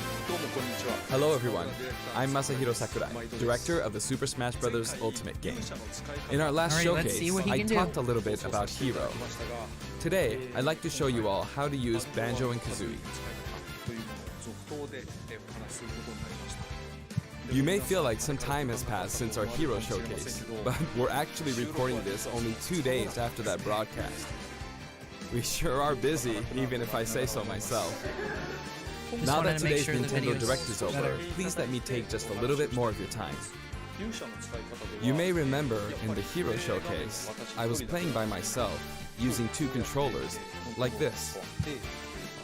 Hello everyone, I'm Masahiro Sakurai, director of the Super Smash Bros. Ultimate game. In our last showcase, I talked a little bit about Hero. Today, I'd like to show you all how to use Banjo and Kazooie. You may feel like some time has passed since our Hero showcase, but we're actually recording this only 2 days after that broadcast. We sure are busy, even if I say so myself. Now that today's Nintendo Direct is over, please let me take just a little bit more of your time. You may remember in the Hero showcase, I was playing by myself, using 2 controllers, like this.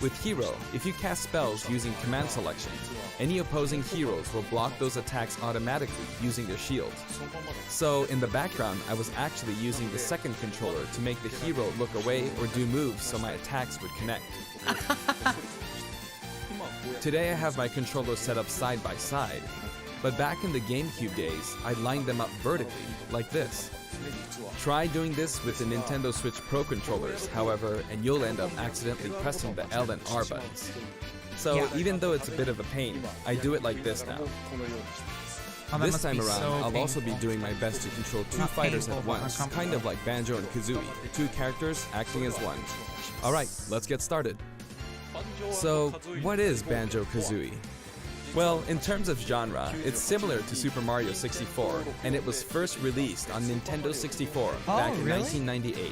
With Hero, if you cast spells using command selection, any opposing heroes will block those attacks automatically using their shields. So in the background, I was actually using the second controller to make the hero look away or do moves so my attacks would connect. Today I have my controllers set up side by side, but back in the GameCube days, I lined them up vertically, like this. Try doing this with the Nintendo Switch Pro controllers, however, and you'll end up accidentally pressing the L and R buttons. So even though it's a bit of a pain, I do it like this now. This time around, I'll also be doing my best to control 2 fighters at once, kind of like Banjo and Kazooie, 2 characters acting as one. Alright, let's get started. So, what is Banjo-Kazooie? Well, in terms of genre, it's similar to Super Mario 64, and it was first released on Nintendo 64 back in 1998.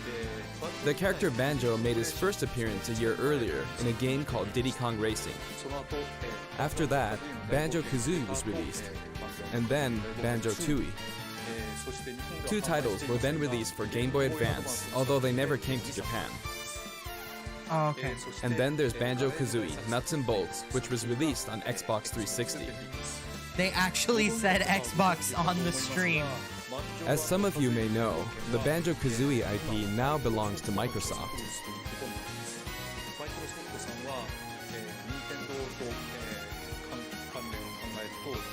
The character Banjo made his first appearance a year earlier in a game called Diddy Kong Racing. After that, Banjo-Kazooie was released, and then Banjo-Tooie. Two titles were then released for Game Boy Advance, although they never came to Japan. Oh, okay. And then there's Banjo-Kazooie Nuts and Bolts, which was released on Xbox 360. They actually said Xbox on the stream. As some of you may know, the Banjo-Kazooie IP now belongs to Microsoft.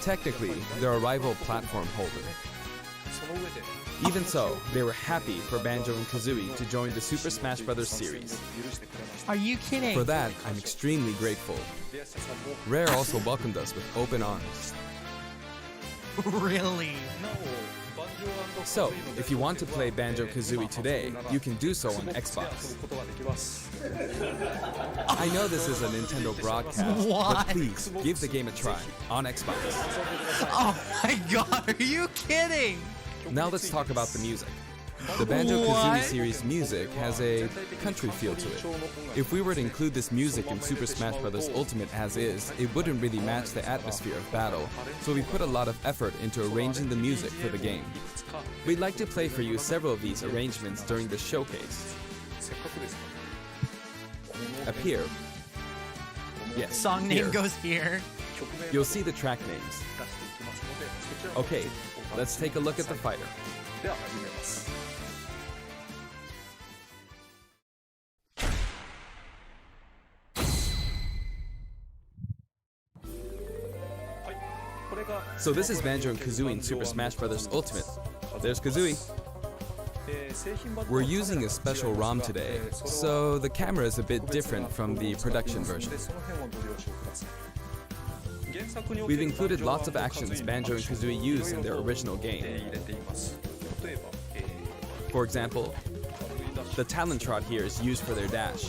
Technically, they're a rival platform holder. Even so, they were happy for Banjo and Kazooie to join the Super Smash Bros. Series. Are you kidding? For that, I'm extremely grateful. Rare also welcomed us with open arms. Really? So, if you want to play Banjo-Kazooie today, you can do so on Xbox. I know this is a Nintendo broadcast, but please, give the game a try on Xbox. Oh my god, are you kidding? Now let's talk about the music. The Banjo-Kazooie series music has a country feel to it. If we were to include this music in Super Smash Bros. Ultimate as is, it wouldn't really match the atmosphere of battle, so we put a lot of effort into arranging the music for the game. We'd like to play for you several of these arrangements during the showcase. Up here. Yes, Song name goes here. You'll see the track names. Okay, let's take a look at the fighter. So this is Banjo and Kazooie in Super Smash Bros. Ultimate. There's Kazooie. We're using a special ROM today, so the camera is a bit different from the production version. We've included lots of actions Banjo and Kazooie use in their original game. For example, the talon trot here is used for their dash.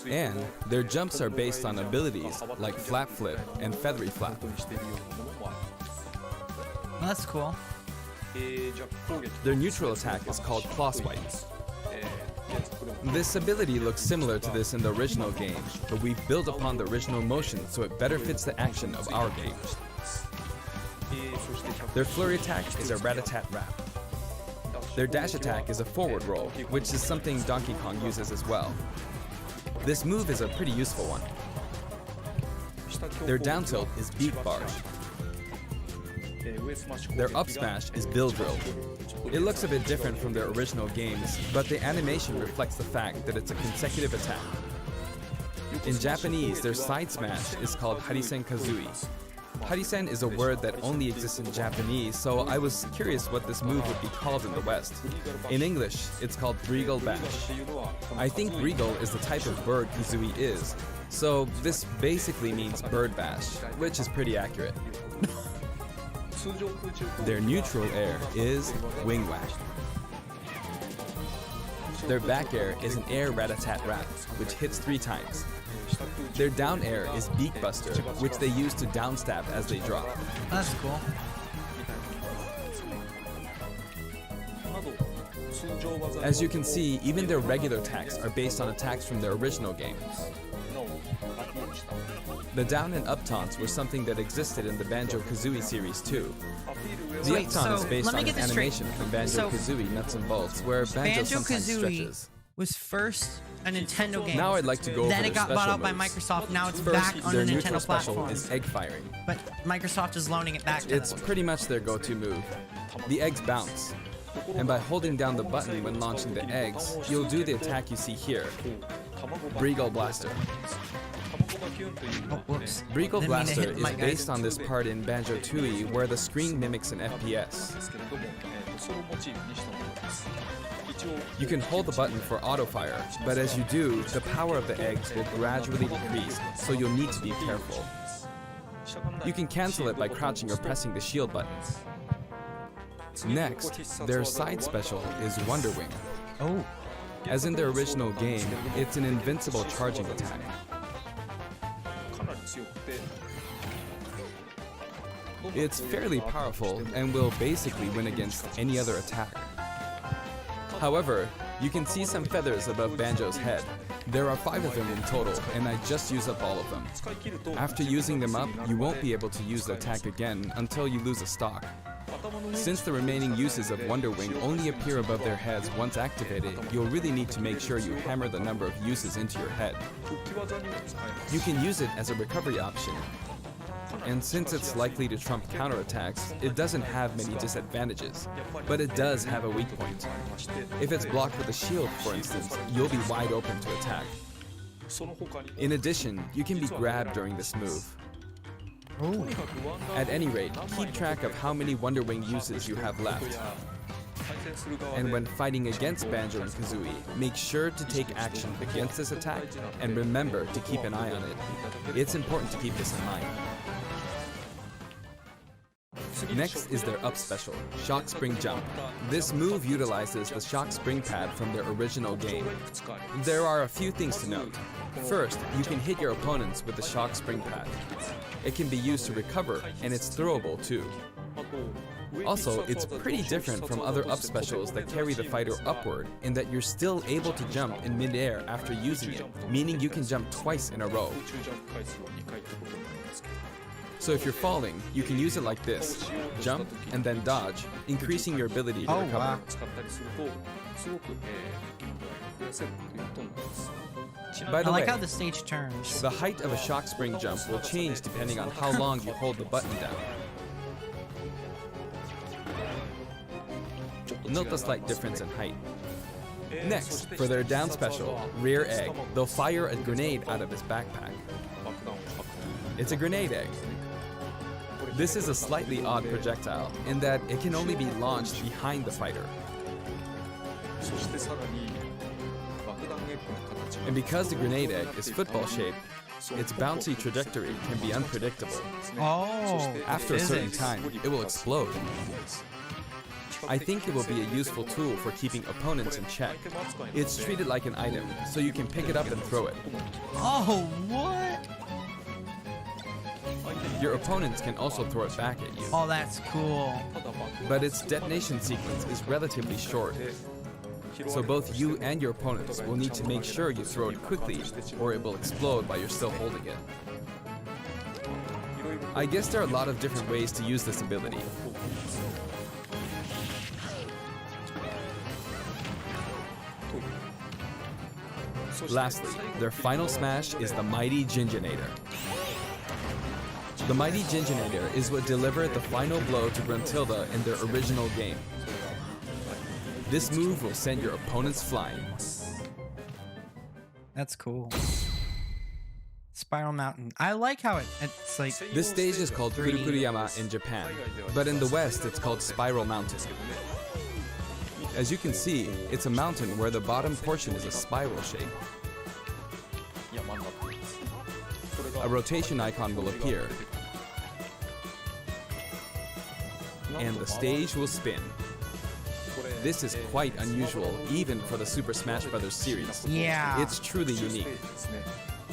And their jumps are based on abilities like Flap Flip and Feathery Flap. That's cool. Their neutral attack is called Claw Swipe. This ability looks similar to this in the original game, but we've built upon the original motion so it better fits the action of our game. Their flurry attack is a rat-a-tat-rap. Their dash attack is a forward roll, which is something Donkey Kong uses as well. This move is a pretty useful one. Their down tilt is Beak Barge. Their up smash is Bill Drill. It looks a bit different from their original games, but the animation reflects the fact that it's a consecutive attack. In Japanese, their side smash is called Harisen Kazooie. Harisen is a word that only exists in Japanese, so I was curious what this move would be called in the West. In English, it's called Breagle Bash. I think Breagle is the type of bird Kazooie is, so this basically means bird bash, which is pretty accurate. Their neutral air is Wing Whack. Their back air is an air rat-a-tat-rap, which hits 3 times. Their down air is Beak Buster, which they use to down stab as they drop. That's cool. As you can see, even their regular attacks are based on attacks from their original game. The down and up taunts were something that existed in the Banjo-Kazooie series too. The up taunt is based on an animation from Banjo-Kazooie Nuts and Bolts, where Banjo sometimes stretches. Was first a Nintendo game. Now I'd like to go over Then it got bought out by moves. Microsoft. Now it's First, back on their the neutral Nintendo special platform. is egg firing. But Microsoft is loaning it back to It's them. pretty much their go-to move. The eggs bounce, and by holding down the button when launching the eggs, you'll do the attack you see here, Breagle Blaster. Oh, whoops. Breagle Didn't mean to Blaster hit the is mic, guys. based on this part in Banjo-Tooie where the screen mimics an FPS. You can hold the button for auto-fire, but as you do, the power of the eggs will gradually decrease, so you'll need to be careful. You can cancel it by crouching or pressing the shield button. Next, their side special is Wonder Wing. Oh. As in their original game, it's an invincible charging attack. It's fairly powerful and will basically win against any other attack. However, You can see some feathers above Banjo's head. There are 5 of them in total, and I just used up all of them. After using them up, you won't be able to use the attack again until you lose a stock. Since the remaining uses of Wonder Wing only appear above their heads once activated, you'll really need to make sure you hammer the number of uses into your head. You can use it as a recovery option. And since it's likely to trump counterattacks, it doesn't have many disadvantages. But it does have a weak point. If it's blocked with a shield, for instance, you'll be wide open to attack. In addition, you can be grabbed during this move. Ooh. At any rate, keep track of how many Wonder Wing uses you have left. And when fighting against Banjo and Kazooie, make sure to take action against this attack and remember to keep an eye on it. It's important to keep this in mind. Next is their up special, Shock Spring Jump. This move utilizes the Shock Spring pad from their original game. There are a few things to note. First, you can hit your opponents with the Shock Spring pad. It can be used to recover, and it's throwable too. Also, it's pretty different from other up specials that carry the fighter upward in that you're still able to jump in midair after using it, meaning you can jump twice in a row. So if you're falling, you can use it like this, jump and then dodge, increasing your ability to recover. Wow. By the I like way, how the stage turns. the height of a Shock Spring jump will change depending on how long you hold the button down. Note the slight difference in height. Next, for their down special, Rear Egg, they'll fire a grenade out of his backpack. It's a grenade egg. This is a slightly odd projectile in that it can only be launched behind the fighter. And because the grenade egg is football-shaped, its bouncy trajectory can be unpredictable. Oh, After a certain physics. time, it will explode. I think it will be a useful tool for keeping opponents in check. It's treated like an item, so you can pick it up and throw it. Oh, what? Your opponents can also throw it back at you. Oh, that's cool. But its detonation sequence is relatively short. So both you and your opponents will need to make sure you throw it quickly, or it will explode while you're still holding it. I guess there are a lot of different ways to use this ability. Lastly, their final smash is the Mighty Ginginator. The Mighty Ginginator is what delivered the final blow to Gruntilda in their original game. This move will send your opponents flying. That's cool. Spiral Mountain. I like how it's like... This stage is called Kurukuruyama in Japan, but in the West it's called Spiral Mountain. As you can see, it's a mountain where the bottom portion is a spiral shape. A rotation icon will appear, and the stage will spin. This is quite unusual, even for the Super Smash Bros. Series. Yeah. It's truly unique.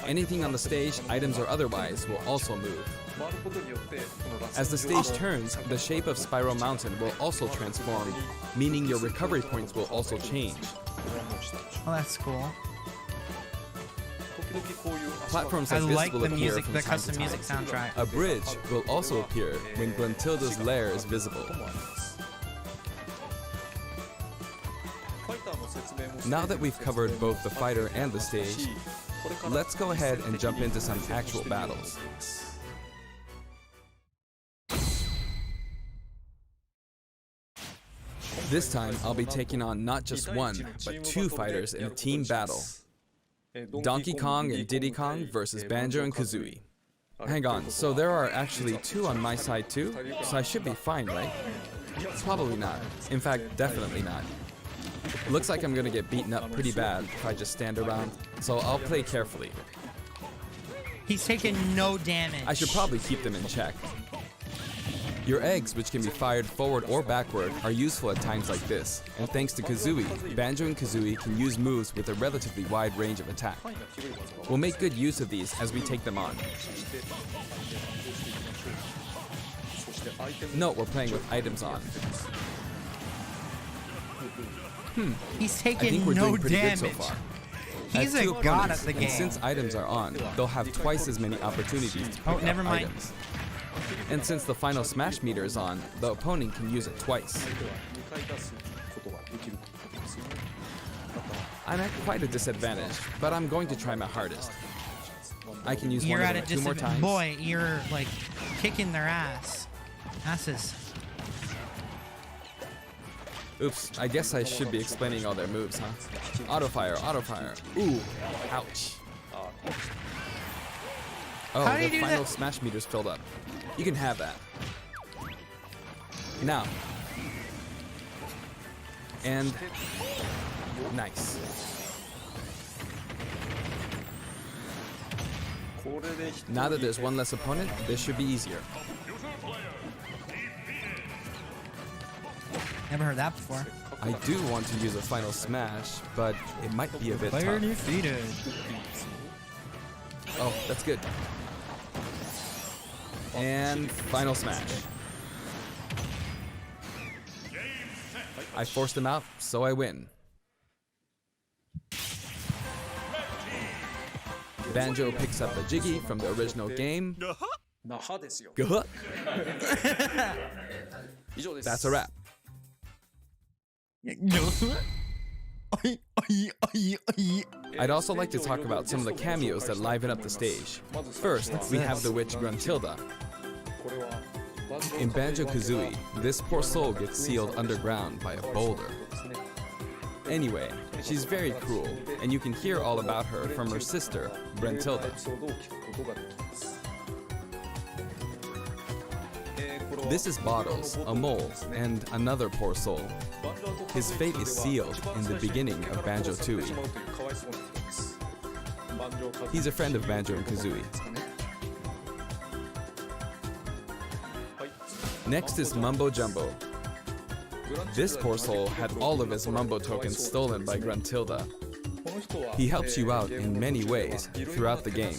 Anything on the stage, items or otherwise, will also move. As the stage turns, the shape of Spiral Mountain will also transform, meaning your recovery points will also change. Oh, that's cool. Platforms I like this like will the appear music, from the time custom to music time. soundtrack. A bridge will also appear when Gruntilda's lair is visible. Now that we've covered both the fighter and the stage, let's go ahead and jump into some actual battles. This time, I'll be taking on not just one, but 2 fighters in a team battle. Donkey Kong and Diddy Kong versus Banjo and Kazooie. Hang on, so there are actually 2 on my side too? So I should be fine, right? Probably not. In fact, definitely not. Looks like I'm gonna get beaten up pretty bad if I just stand around, so I'll play carefully. He's taking no damage. I should probably keep them in check. Your eggs, which can be fired forward or backward, are useful at times like this, and thanks to Kazooie, Banjo and Kazooie can use moves with a relatively wide range of attack. We'll make good use of these as we take them on. Note we're playing with items on. He's I think taking we're no doing pretty damage. good so far. He's I have a two god at opponents, the game. and since items are on, they'll have twice as many opportunities to pick up never mind. items. And since the final smash meter is on, the opponent can use it twice. I'm at quite a disadvantage, but I'm going to try my hardest. I can use You're one at of a them 2 more times. Boy, you're like kicking their asses. Oops, I guess I should be explaining all their moves, huh? Auto fire, auto fire. Ooh, ouch. Oh, How do you the do final that? smash meter's filled up. You can have that. Now. And nice. Now that there's one less opponent, this should be easier. Never heard that before. I do want to use a final smash, but it might be a bit Player tough. defeated. Oh, that's good. And final smash. I forced him out, so I win. Banjo picks up a Jiggy from the original game. Gah. That's a wrap. I'd also like to talk about some of the cameos that liven up the stage. First, we have the witch Gruntilda. In Banjo-Kazooie, this poor soul gets sealed underground by a boulder. Anyway, she's very cruel, and you can hear all about her from her sister, Gruntilda. This is Bottles, a mole, and another poor soul. His fate is sealed in the beginning of Banjo-Tooie. He's a friend of Banjo and Kazooie. Next is Mumbo Jumbo. This poor soul had all of his Mumbo tokens stolen by Gruntilda. He helps you out in many ways throughout the game.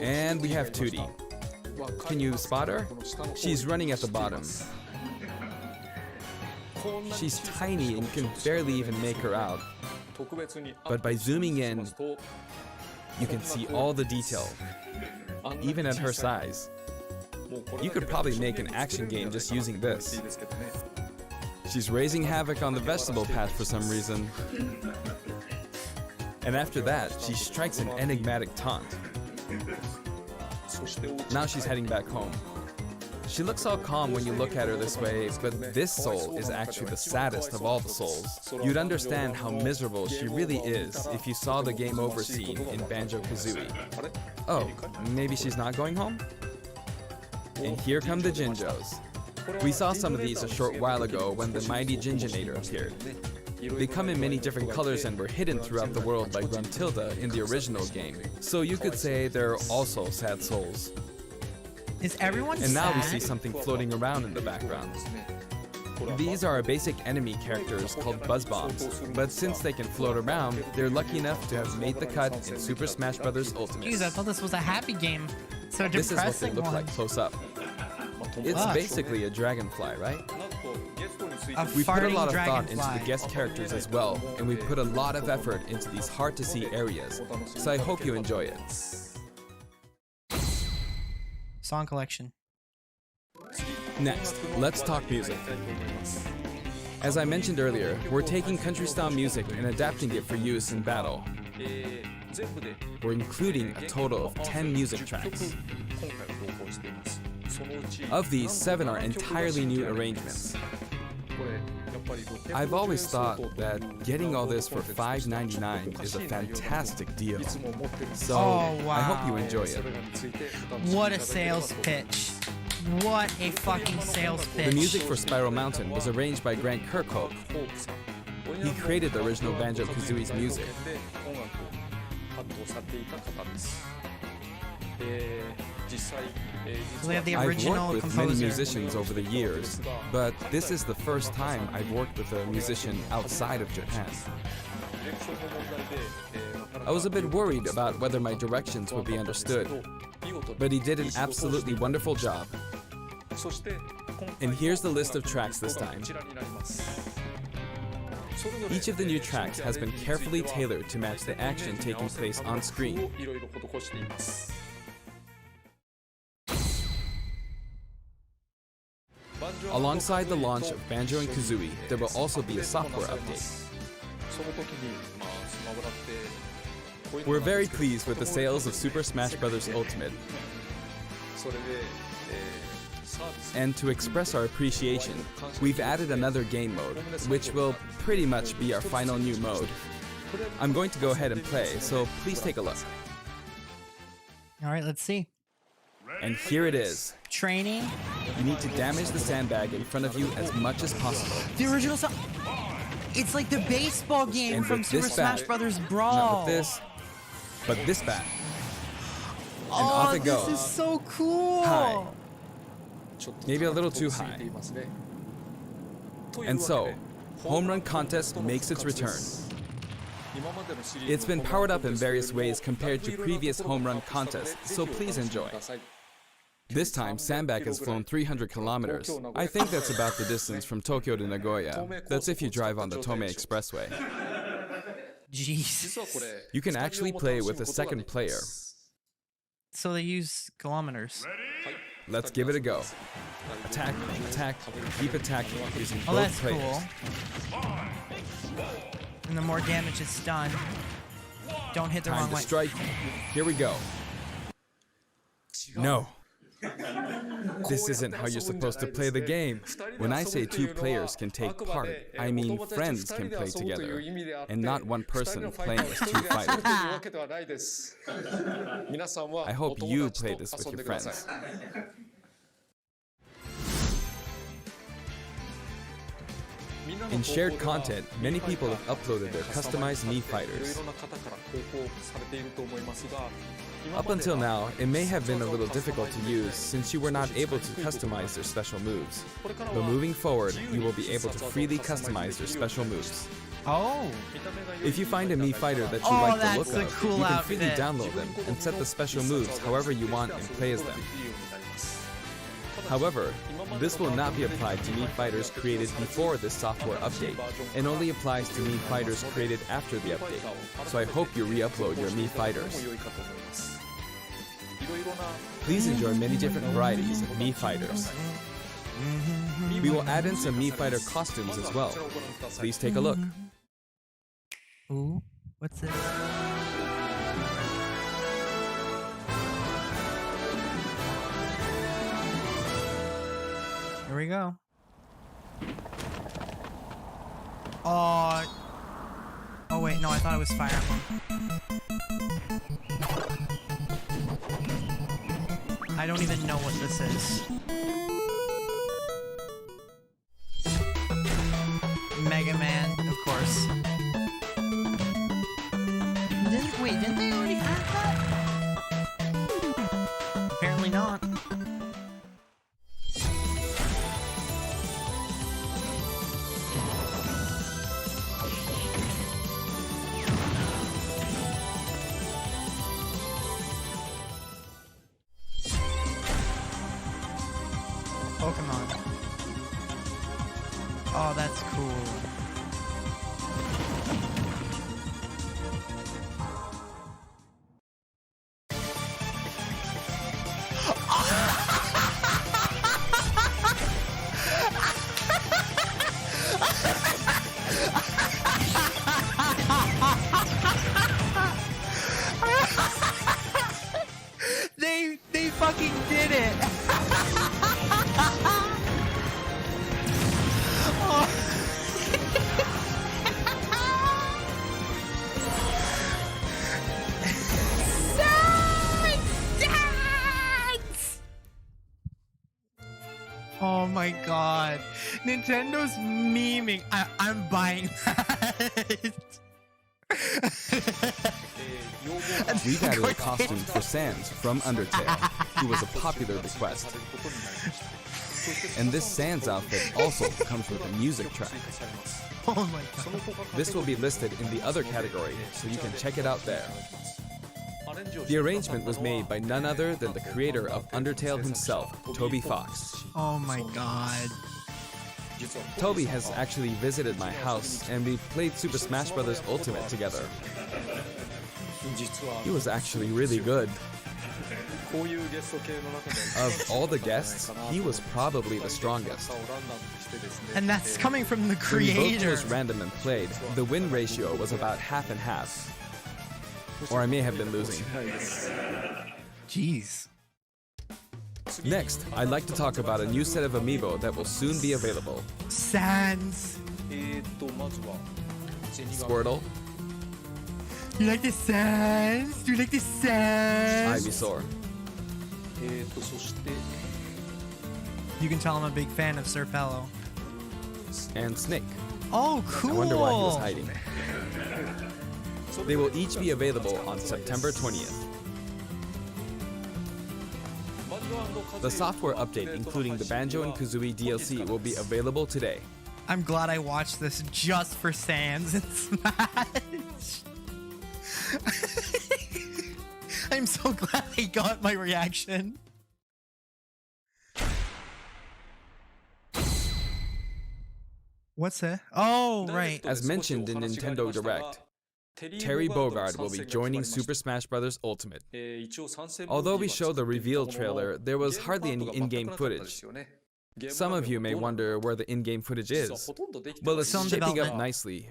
And we have Tootie. Can you spot her? She's running at the bottom. She's tiny and can barely even make her out. But by zooming in, you can see all the detail, even at her size. You could probably make an action game just using this. She's raising havoc on the vegetable patch for some reason. And after that, she strikes an enigmatic taunt. Now she's heading back home. She looks all calm when you look at her this way, but this soul is actually the saddest of all the souls. You'd understand how miserable she really is if you saw the game over scene in Banjo-Kazooie. Oh, maybe she's not going home? And here come the Jinjos. We saw some of these a short while ago when the mighty Jinjonator appeared. They come in many different colors and were hidden throughout the world by Gruntilda in the original game. So you could say they're also sad souls. Is everyone And now we sad? see something floating around in the background. These are our basic enemy characters called Buzz Bombs, but since they can float around, they're lucky enough to have made the cut in Super Smash Bros. Ultimate. Jeez, I thought this was a happy game. So This is what they depressing look one. like close up. It's Ugh. basically a dragonfly, right? A We put a farting lot of thought into the dragonfly. guest characters as well, and we put a lot of effort into these hard-to-see areas, so I hope you enjoy it. Song collection. Next, let's talk music. As I mentioned earlier, we're taking country-style music and adapting it for use in battle. We're including a total of 10 music tracks. Of these, 7 are entirely new arrangements. I've always thought that getting all this for $5.99 is a fantastic deal. So I hope you enjoy it. What a sales pitch. What a fucking sales pitch. The music for Spiral Mountain was arranged by Grant Kirkhope. He created the original Banjo-Kazooie's music. So they have the I've original worked with composer. many musicians over the years, but this is the first time I've worked with a musician outside of Japan. I was a bit worried about whether my directions would be understood, but he did an absolutely wonderful job. And here's the list of tracks this time. Each of the new tracks has been carefully tailored to match the action taking place on screen. Alongside the launch of Banjo and Kazooie, there will also be a software update. We're very pleased with the sales of Super Smash Bros. Ultimate. And to express our appreciation, we've added another game mode, which will pretty much be our final new mode. I'm going to go ahead and play, so please take a look. All right, let's see. And here it is. Training. You need to damage the sandbag in front of you as much as possible. The original song. It's like the baseball game And from with Super this Smash bat, Brothers Not Brawl. with this, but this bat. And Oh, off it goes. this is so cool. High. Maybe a little too high. And so, Home Run Contest makes its return. It's been powered up in various ways compared to previous Home Run contests, so please enjoy. This time, Sandbag has flown 300 kilometers. I think that's about the distance from Tokyo to Nagoya. That's if you drive on the Tomei Expressway. Jesus. You can actually play with a second player. So they use kilometers. Let's give it a go. Attack, attack, keep attacking using Oh, both that's players. cool. And the more damage it's done, don't hit the Time wrong to way. strike. Here we go. No. This isn't how you're supposed to play the game. When I say two players can take part, I mean friends can play together, and not one person playing as two fighters. I hope you play this with your friends. In shared content, many people have uploaded their customized Mii fighters. Up until now, it may have been a little difficult to use since you were not able to customize their special moves. But moving forward, you will be able to freely customize their special moves. Oh. If you find a Mii fighter that you Oh, like the that's look a of, cool you can freely outfit. download them and set the special moves however you want and play as them. However, this will not be applied to Mii fighters created before this software update, and only applies to Mii fighters created after the update, so I hope you re-upload your Mii fighters. Please enjoy many different varieties of Mii fighters. We will add in some Mii fighter costumes as well. Please take a look. Ooh, what's this? Here we go. Oh. Oh wait, no, I thought it was Fire Emblem. I don't even know what this is. Mega Man, of course. Didn't they already have that? Apparently not. Pokemon. Oh, that's cool. They fucking did it. Oh my god. Nintendo's memeing. I'm buying that. We've added a costume for Sans from Undertale, who was a popular request. And this Sans outfit also comes with a music track. Oh my god. This will be listed in the other category, so you can check it out there. The arrangement was made by none other than the creator of Undertale himself, Toby Fox. Oh my god. Toby has actually visited my house, and we played Super Smash Bros. Ultimate together. He was actually really good. Of all the guests, he was probably the strongest. And that's coming from the When we both creator. chose random and played, the win ratio was about half and half. Or I may have been losing. Jeez. Next, I'd like to talk about a new set of amiibo that will soon be available. Sans. Squirtle, You like the sans? Do you like the sans? Ivysaur, You can tell I'm a big fan of Sir Fellow. and Snake. Oh, cool. I wonder why he was hiding. They will each be available on September 20th. The software update, including the Banjo and Kazooie DLC, will be available today. I'm glad I watched this just for Sans and Smash. I'm so glad I got my reaction. What's that? Oh, right. As mentioned in Nintendo Direct, Terry Bogard will be joining Super Smash Bros. Ultimate. Although we showed the reveal trailer, there was hardly any in-game footage. Some of you may wonder where the in-game footage is. Well, it's Some shaping up development. nicely,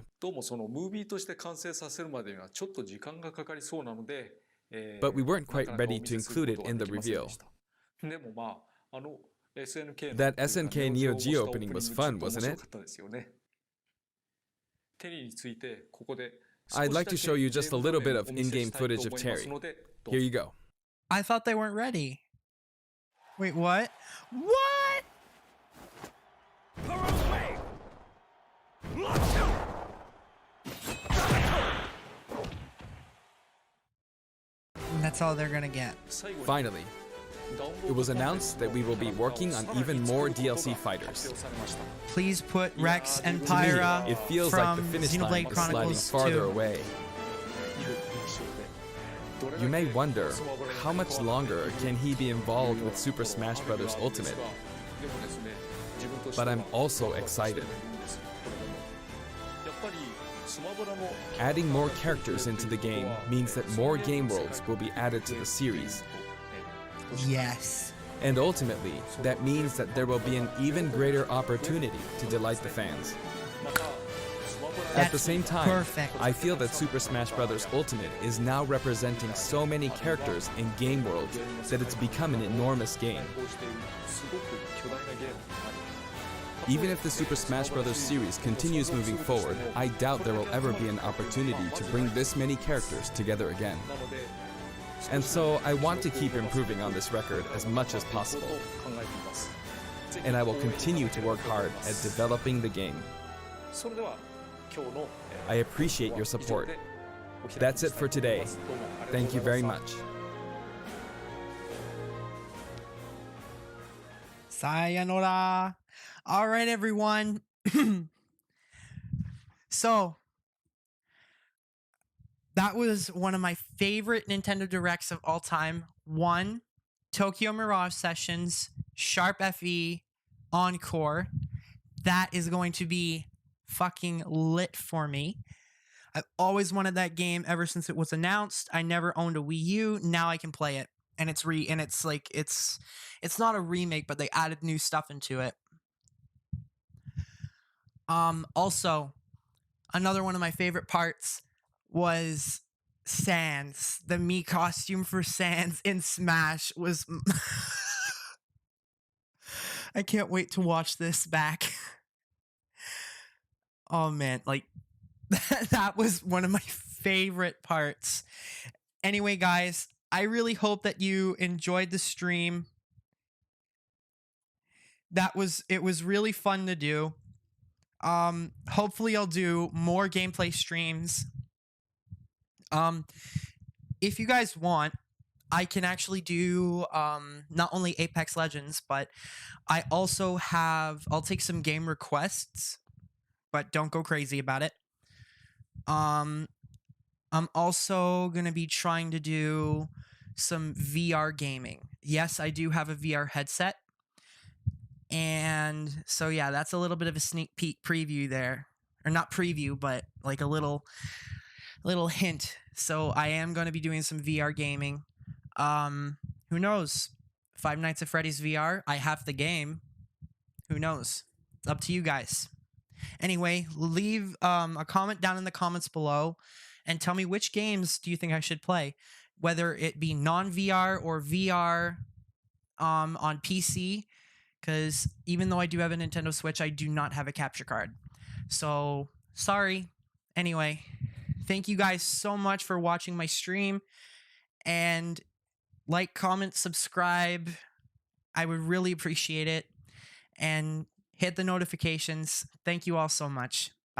but we weren't quite ready to include it in the reveal. That SNK Neo Geo opening was fun, wasn't it? I'd like to show you just a little bit of in-game footage of Terry. Here you go. I thought they weren't ready. Wait, what? What? And that's all they're gonna get. Finally, it was announced that we will be working on even more DLC fighters. Please put Rex and To me, Pyra it feels like the from finish line Xenoblade is sliding Chronicles farther 2. away. You may wonder, how much longer can he be involved with Super Smash Bros. Ultimate? But I'm also excited. Adding more characters into the game means that more game worlds will be added to the series. Yes. And ultimately, that means that there will be an even greater opportunity to delight the fans. At the same time, perfect. I feel that Super Smash Bros. Ultimate is now representing so many characters in game worlds that it's become an enormous game. Even if the Super Smash Bros. Series continues moving forward, I doubt there will ever be an opportunity to bring this many characters together again. And so I want to keep improving on this record as much as possible. And I will continue to work hard at developing the game. I appreciate your support. That's it for today. Thank you very much. Sayonara. All right, everyone. So, that was one of my favorite Nintendo Directs of all time. One, Tokyo Mirage Sessions, Sharp FE, Encore. That is going to be fucking lit for me. I've always wanted that game ever since it was announced. I never owned a Wii U. Now I can play it. And it's it's not a remake, but they added new stuff into it. Also, another one of my favorite parts was Sans. The Mii costume for Sans in Smash was I can't wait to watch this back. Oh man, like that was one of my favorite parts. Anyway, guys, I really hope that you enjoyed the stream. It was really fun to do. Hopefully I'll do more gameplay streams. If you guys want, I can actually do not only Apex Legends, but I also I'll take some game requests, but don't go crazy about it. I'm also going to be trying to do some VR gaming. Yes, I do have a VR headset. And so, yeah, that's a little bit of a sneak peek preview there. Or not preview, but like a little hint. So I am going to be doing some VR gaming. Who knows? Five Nights at Freddy's VR. I have the game. Who knows? It's up to you guys. Anyway, leave a comment down in the comments below and tell me which games do you think I should play, whether it be non-VR or VR on PC, because even though I do have a Nintendo Switch, I do not have a capture card. So, sorry. Anyway, thank you guys so much for watching my stream, and like, comment, subscribe. I would really appreciate it. And hit the notifications. Thank you all so much.